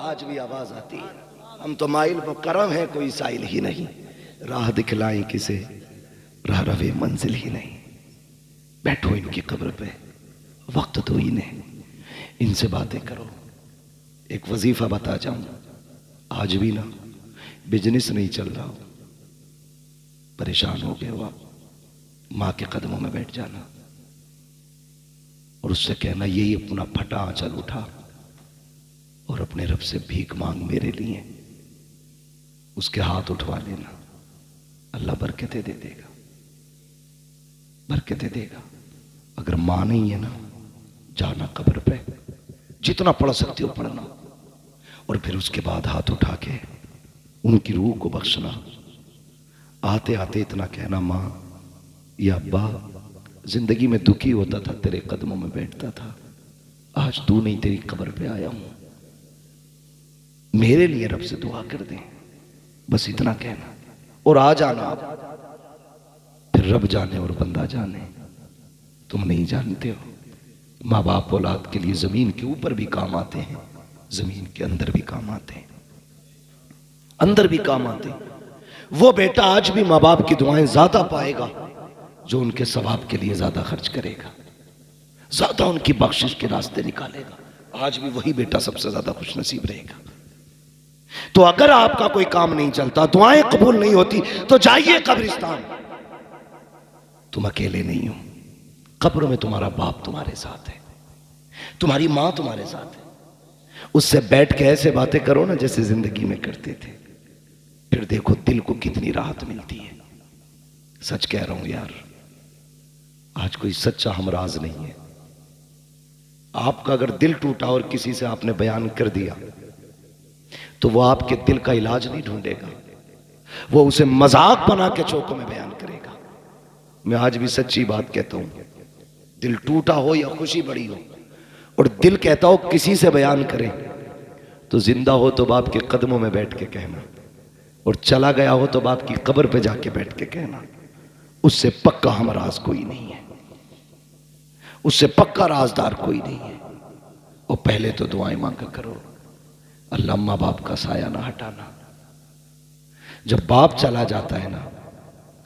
Speaker 3: आज भी आवाज आती है हम तो माइल मुकर्रम है, कोई साइल ही नहीं, राह दिखलाएं किसे, राह रवे मंजिल ही नहीं। बैठो इनकी कब्र पे, वक्त दो इन्हें, इनसे बातें करो। एक वजीफा बता जाऊं, आज भी ना बिजनेस नहीं चल रहा हो, परेशान हो गए हो, माँ के कदमों में बैठ जाना और उससे कहना यही अपना फटा आंचल उठा और अपने रब से भीख मांग मेरे लिए। उसके हाथ उठवा लेना, अल्लाह बरकतें दे देगा, बरकतें देगा। अगर मां नहीं है ना, जाना कब्र पे, जितना पढ़ सकते हो पढ़ना, और फिर उसके बाद हाथ उठा के उनकी रूह को बख्शना। आते आते इतना कहना मां या अब्बा जिंदगी में दुखी होता था, तेरे कदमों में बैठता था, आज तू नहीं तेरी कब्र पे आया हूं, मेरे लिए रब से दुआ कर दे। बस इतना कहना और आ जाना। फिर रब जाने और बंदा जाने, तुम नहीं जानते हो। माँ बाप औलाद के लिए जमीन के ऊपर भी काम आते हैं, जमीन के अंदर भी काम आते हैं, अंदर भी काम आते हैं। वो बेटा आज भी माँ बाप की दुआएं ज्यादा पाएगा जो उनके सवाब के लिए ज्यादा खर्च करेगा, ज्यादा उनकी बख्शिश के रास्ते निकालेगा। आज भी वही बेटा सबसे ज्यादा खुश नसीब रहेगा। तो अगर आपका कोई काम नहीं चलता, दुआएं कबूल नहीं होती, तो जाइए कब्रिस्तान। तुम अकेले नहीं हो, कब्र में तुम्हारा बाप तुम्हारे साथ है, तुम्हारी मां तुम्हारे साथ है। उससे बैठ के ऐसे बातें करो ना जैसे जिंदगी में करते थे, फिर देखो दिल को कितनी राहत मिलती है। सच कह रहा हूं यार, आज कोई सच्चा हमराज नहीं है। आपका अगर दिल टूटा और किसी से आपने बयान कर दिया, तो वो आपके दिल का इलाज नहीं ढूंढेगा, वो उसे मजाक बना के चौकों में बयान करेगा। मैं आज भी सच्ची बात कहता हूं, दिल टूटा हो या खुशी बड़ी हो, और दिल कहता हो किसी से बयान करें, तो जिंदा हो तो बाप के कदमों में बैठ के कहना, और चला गया हो तो बाप की कब्र पे जाके बैठ के कहना। उससे पक्का हमराज कोई नहीं है, उससे पक्का राजदार कोई नहीं है। और पहले तो दुआएं मांगा करो, अल्लाह माँ बाप का साया ना हटाना। जब बाप चला जाता है ना,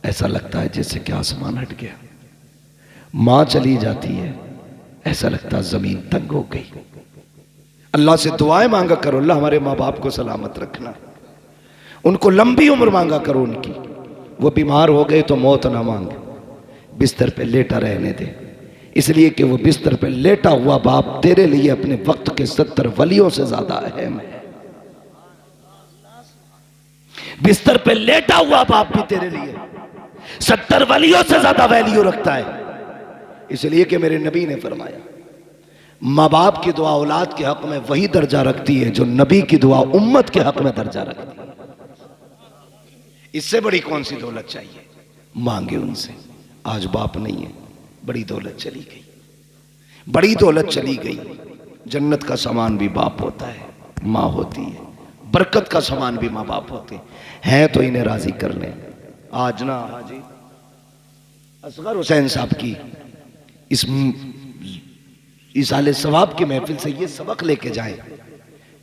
Speaker 3: ऐसा लगता है जैसे कि आसमान हट गया। मां चली जाती है, ऐसा लगता है जमीन तंग हो गई। अल्लाह से दुआएं मांगा करो, अल्लाह हमारे माँ बाप को सलामत रखना, उनको लंबी उम्र मांगा करो उनकी। वो बीमार हो गए तो मौत ना मांगे, बिस्तर पे लेटा रहने दे, इसलिए कि वो बिस्तर पे लेटा हुआ बाप तेरे लिए अपने वक्त के 70 वलियों से ज्यादा अहम है। बिस्तर पे लेटा हुआ बाप भी तेरे लिए 70 वलियों से ज्यादा वैल्यू रखता है। इसलिए कि मेरे नबी ने फरमाया, माँ बाप की दुआ औलाद के हक में वही दर्जा रखती है जो नबी की दुआ उम्मत के हक में दर्जा रखती है। इससे बड़ी कौन सी दौलत चाहिए? मांगे उनसे। आज बाप नहीं है, बड़ी दौलत चली गई, बड़ी दौलत चली गई। जन्नत का सामान भी बाप होता है, माँ होती है। बरकत का सामान भी माँ बाप होते हैं, तो इन्हें राजी कर लें। आज ना हाजी असगर हुसैन साहब की इस आले सवाब की महफिल से ये सबक लेके जाएं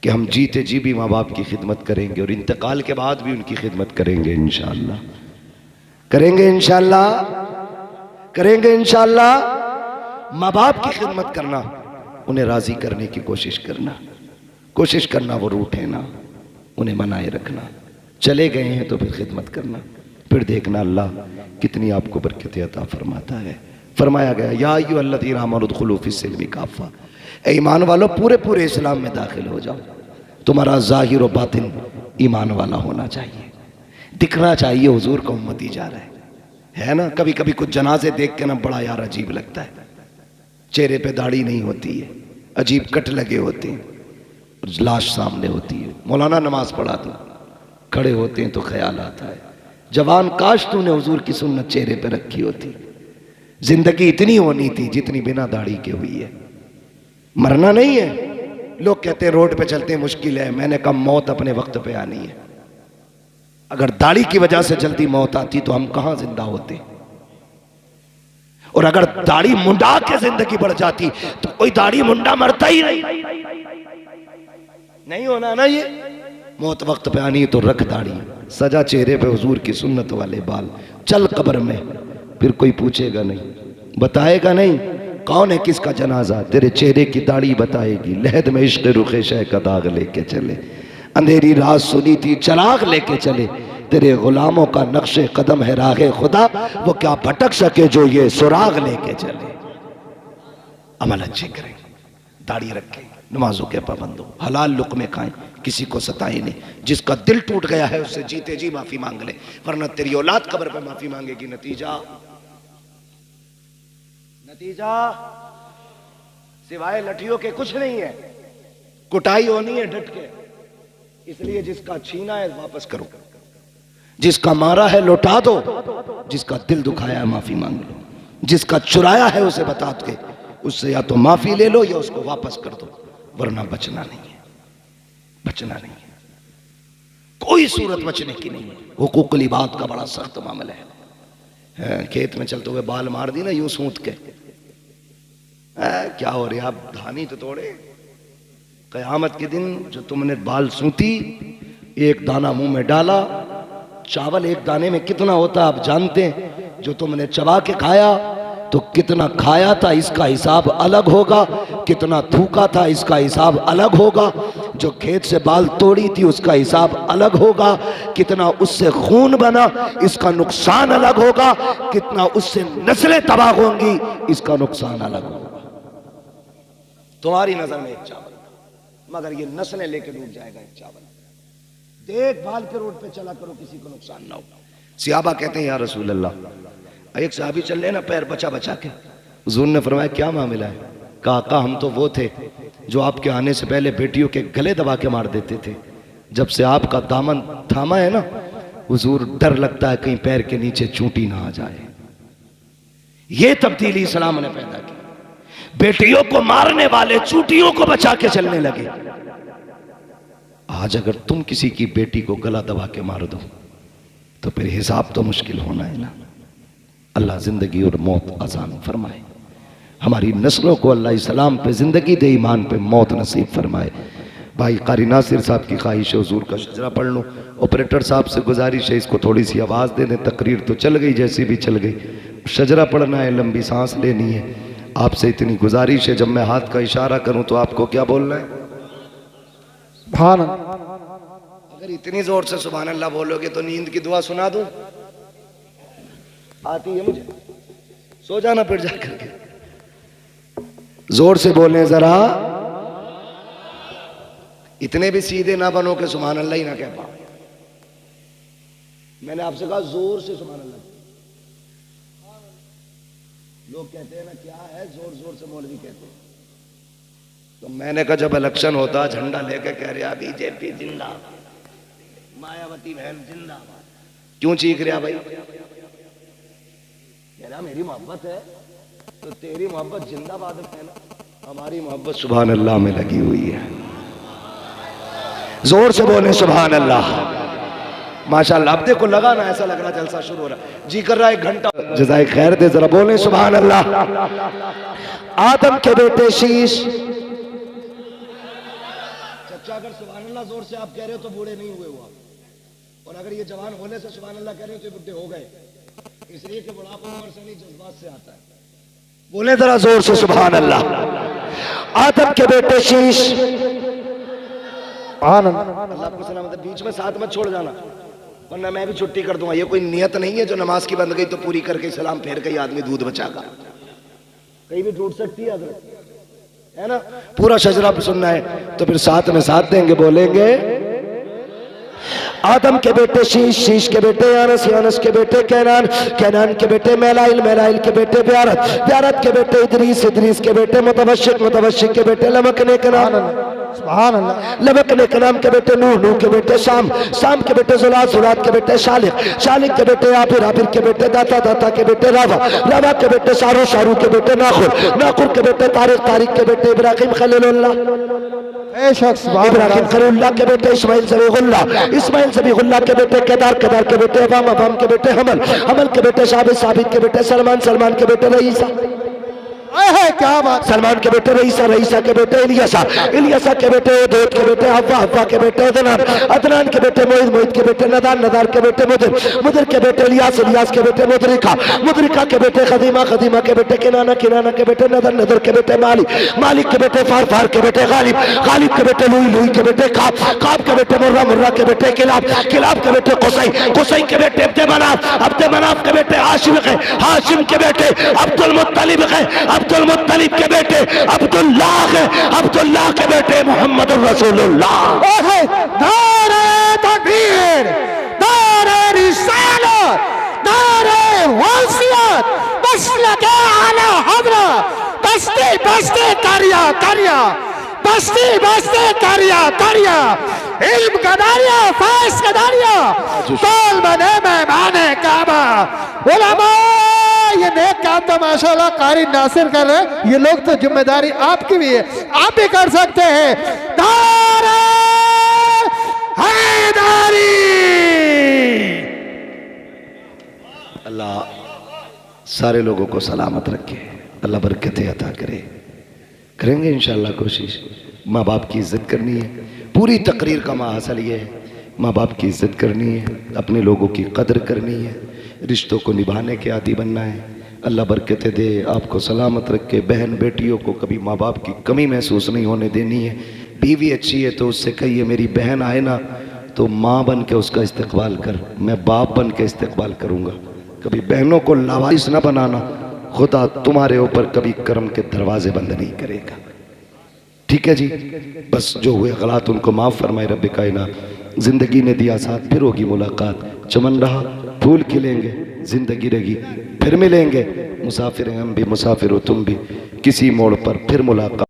Speaker 3: कि हम जीते जी भी माँ बाप की खिदमत करेंगे, और इंतकाल के बाद भी उनकी खिदमत करेंगे इंशाअल्लाह, करेंगे इंशाअल्लाह, करेंगे इंशाअल्लाह। माँ बाप की खिदमत करना, उन्हें राजी करने की कोशिश करना, वो रूठे ना, उन्हें मनाए रखना। चले गए हैं तो फिर खिदमत करना, फिर देखना अल्लाह कितनी आपको बरकत अता फरमाता है। फरमाया गया, या अय्युहल्लज़ीना आमनू उदखुलू फ़िस्सिल्मि काफ़ा, ए ईमान वालों पूरे पूरे इस्लाम में दाखिल हो जाओ। तुम्हारा ज़ाहिर और बातिन ईमान वाला होना चाहिए, दिखना चाहिए हुजूर का उम्मती जा रहा है ना। कभी कभी कुछ जनाजे देख के ना बड़ा यार अजीब लगता है, चेहरे पे दाढ़ी नहीं होती है, अजीब कट लगे होते हैं, लाश सामने होती है। मौलाना नमाज पढ़ा दो, खड़े होते हैं तो ख्याल आता है, जवान काश तूने हुजूर की सुन्नत चेहरे पे रखी होती। जिंदगी इतनी होनी थी जितनी बिना दाढ़ी के हुई है। मरना नहीं है। लोग कहते हैं रोड पे चलते मुश्किल है, मैंने कहा मौत अपने वक्त पे आनी है। अगर दाढ़ी की वजह से जल्दी मौत आती तो हम कहां जिंदा होते, और अगर दाढ़ी मुंडा के जिंदगी बढ़ जाती तो कोई दाढ़ी मुंडा मरता ही नहीं होना ना। ये मौत वक्त पे आनी तो रख दाढ़ी, सजा चेहरे पे हुजूर की सुन्नत वाले बाल, चल कब्र में, फिर कोई पूछेगा नहीं, बताएगा नहीं कौन है किसका जनाजा, तेरे चेहरे की दाढ़ी बताएगी। लहद में इश्क़ रुखे शह का दाग लेके चले, अंधेरी रात सुनी थी चराग लेके चले, तेरे गुलामों का नक्शे कदम है राहे खुदा, वो क्या भटक सके जो ये सुराग लेके चले। अमल अच्छे करें, दाढ़ी रखें, नमाजों के पाबंद हो, हलाल लुक़मे खाएं, किसी को सताए नहीं। जिसका दिल टूट गया है उससे जीते जी माफी मांग ले, वरना तेरी औलाद कब्र पे माफी मांगेगी। नतीजा सिवाय लठियों के कुछ नहीं है, कुटाई होनी है डट के। इसलिए जिसका छीना है वापस करो, जिसका मारा है लौटा दो, जिसका दिल दुखाया है माफी मांग लो, जिसका चुराया है उसे बता के उससे या तो माफी ले लो या उसको वापस कर दो, वरना बचना नहीं है, बचना नहीं है। कोई सूरत बचने की नहीं है। हुकूकुल इबाद का बड़ा सख्त मामला है। खेत में चलते हुए बाल मार दी ना यूं सूंत के, क्या हो रहा, आप धानी तो तोड़े। कयामत के दिन जो तुमने बाल सूती, एक दाना मुंह में डाला, चावल एक दाने में कितना होता आप जानते हैं, जो तुमने चबा के खाया तो कितना खाया था इसका हिसाब अलग होगा, कितना थूका था इसका हिसाब अलग होगा, जो खेत से बाल तोड़ी थी उसका हिसाब अलग होगा, कितना उससे खून बना इसका नुकसान अलग होगा, कितना उससे नस्लें तबाह होंगी इसका नुकसान अलग होगा। तुम्हारी नजर में एक चावल, मगर ये नस्लें लेके डूब जाएगा एक चावल। देखभाल के रोड पे चला करो, किसी को नुकसान ना हो। सियाबा कहते हैं या रसूल अल्लाह, एक साहबी चल रहे ना पैर बचा बचा के, हुजूर ने फरमाया क्या मामला है? कहा आका हम तो वो थे जो आपके आने से पहले बेटियों के गले दबा के मार देते थे, जब से आपका दामन थामा है ना हुजूर डर लगता है कहीं पैर के नीचे चूंटी ना आ जाए। ये तब्दीली इस्लाम ने पैदा की, बेटियों को मारने वाले चूंटियों को बचा के चलने लगे। आज अगर तुम किसी की बेटी को गला दबा के मार दो तो फिर हिसाब तो मुश्किल होना है ना। अल्लाह जिंदगी और मौत आसान फरमाए, हमारी नस्लों को अल्लाह इस्लाम पे जिंदगी दे, ईमान पे मौत नसीब फरमाए। भाई कारी नासिर साहब की ख्वाहिश है हुजूर का शजरा पढ़ लो। ऑपरेटर साहब से गुजारिश है इसको थोड़ी सी आवाज़ दे दें, तकरीर तो चल गई जैसी भी चल गई, शजरा पढ़ना है, लंबी सांस लेनी है। आपसे इतनी गुजारिश है जब मैं हाथ का इशारा करूं तो आपको क्या बोलना है?
Speaker 2: सुभान अल्लाह।
Speaker 3: अगर इतनी जोर से सुभान अल्लाह बोलोगे तो नींद की दुआ सुना दूं? आती है मुझे, सो जाना फिर जाकर के। जोर से बोलें जरा, इतने भी सीधे ना बनो कि सुभान अल्लाह ही ना कह पाओ। मैंने आपसे कहा जोर से सुभान अल्लाह। लोग कहते हैं ना क्या है, जोर जोर से मौलवी कहते हैं। तो मैंने कहा जब इलेक्शन होता झंडा लेके कह रहा बीजेपी जिंदाबाद, मायावती बहन जिंदाबाद, क्यों चीख रहा भाई? कह रहा मेरी मोहब्बत है तो तेरी मोहब्बत जिंदाबाद है ना, हमारी मोहब्बत सुभान अल्लाह में लगी हुई है। जोर से बोले सुभान अल्लाह। माशाअल्लाह, अब देखो लगा ना, ऐसा लग रहा जलसा शुरू हो रहा, जी कर रहा है 1 घंटा। जज़ाए खैर दे, जरा बोले सुभान अल्लाह। आदम के बेटे शीश, चचा अगर सुभान अल्लाह जोर से आप कह रहे हो तो बूढ़े नहीं हुए हुआ, और अगर ये जवान होने से सुभान अल्लाह कह रहे हो तो बुढ़े हो गए, इसलिए कि बुढ़ापा उम्र से नहीं जज्बात से आता है। बोले जरा जोर से सुभान अल्लाह। आदम के बेटे शीश, अल्लाह आपको सलामत, बीच में साथ मत छोड़ जाना वरना मैं भी छुट्टी कर दूंगा। ये कोई नियत नहीं है जो नमाज की बंद गई तो पूरी करके सलाम फेर के आदमी दूध बचागा, कहीं भी टूट सकती है है ना। पूरा शजरा सुनना है तो फिर साथ में साथ देंगे, बोलेंगे आदम के बेटे शीश, शीश के बेटे यानस, यानस के बेटे कैनान, कैनान के बेटे मैलाइल, मैलाइल के बेटे ब्यारत, ब्यारत के बेटे इदरीस, इदरीस के बेटे मुतवश्शिक, मुतवश्शिक के बेटे लमकने के नाम, सुभान अल्लाह, लमकने के नाम के बेटे नूह, नूह के बेटे शाम, शाम के बेटे जुलात, जुलात के बेटे शालिक, शालिक के बेटे आबिर, आबिर के बेटे दाता, दाता के बेटे रावा, रावा के बेटे शारू, शारू के बेटे नाखुर, नाखुर के बेटे तारिक, तारिक के बेटे इब्राहिम खलीलुल्लाह, इब्राहिम खलीलुल्लाह के बेटे इस्माइल ज़बीहुल्लाह, इस्माइल ज़बीहुल्लाह के बेटे केदार, केदार के बेटे अवाम, अवाम के बेटे हमल, हमल के बेटे साबित, साबित के बेटे सलमान, सलमान के बेटे रईसा, क्या बात, सलमान के बेटे रईसा, रईसा के बेटे इलियासा, इलियासा के बेटे उदैद के बेटे हव्वा, हव्वा के बेटे अदनान, अदनान के बेटे मोइद, मोइद के बेटे नदार, नदार के बेटे मुदिर, मुदिर के बेटे इलियास, इलियास के बेटे मुदरिका, मुदरिका के बेटे खदीमा, खदीमा के बेटे किनाना, किनाना के बेटे नदर, नदर के बेटे मालिक, मालिक के बेटे फार, फार के बेटे गालिब, गालिब के बेटे लुई, लुई के बेटे काब, काब के बेटे मुर्रा, मुर्रा के बेटे किलाब, किलाब के बेटे कुसै, कुसै के बेटे अब्दे मनाफ, अब्दे मनाफ के बेटे हाशिम है, हाशिम के बेटे अब्दुल मुत्तलिब है, अब्दुल मुत्तलिब के बेटे अब्दुल्लाह है, अब्दुल्लाह के बेटे मोहम्मद रसूलुल्लाह।
Speaker 2: नारे तकबीर, नारे रिसालत, नारे वसीयत, मसलक आला हज़रत, बस्ती बस्ती करिया करिया, बस्ती बस्ती करिया करिया, इल्म का दारिया, फाइज का दारिया, तोल बने मेहमाने काबा, उलमा। ये नेक काम तो माशाल्लाह कारी नासिर कर रहे हैं, ये लोग तो जिम्मेदारी आपकी भी है, आप भी कर सकते हैं। नारे हैदरी।
Speaker 3: अल्लाह सारे लोगों को सलामत रखे, अल्लाह बरकतें अता करे। करेंगे इंशाअल्लाह कोशिश। माँ बाप की इज्जत करनी है, पूरी तकरीर का माहसल ये है, माँ बाप की इज्जत करनी है, अपने लोगों की कदर करनी है, रिश्तों को निभाने के आदी बनना है। अल्लाह बरकतें दे, आपको सलामत रखे। बहन बेटियों को कभी माँ बाप की कमी महसूस नहीं होने देनी है। बीवी अच्छी है तो उससे कहिए मेरी बहन आए ना तो माँ बन के उसका इस्तकबाल कर, मैं बाप बन के इस्तकबाल करूँगा। कभी बहनों को लावारिस ना बनाना, खुदा तुम्हारे ऊपर कभी कर्म के दरवाजे बंद नहीं करेगा। ठीक है जी, बस जो हुए गलत उनको माफ़ फरमाए रब कायनात। ज़िंदगी ने दिया साथ, फिर होगी मुलाकात। चमन रहा फूल खिलेंगे, ज़िंदगी रहेगी फिर मिलेंगे। मुसाफिर हैं हम भी, मुसाफिर हो तुम भी, किसी मोड़ पर फिर मुलाकात।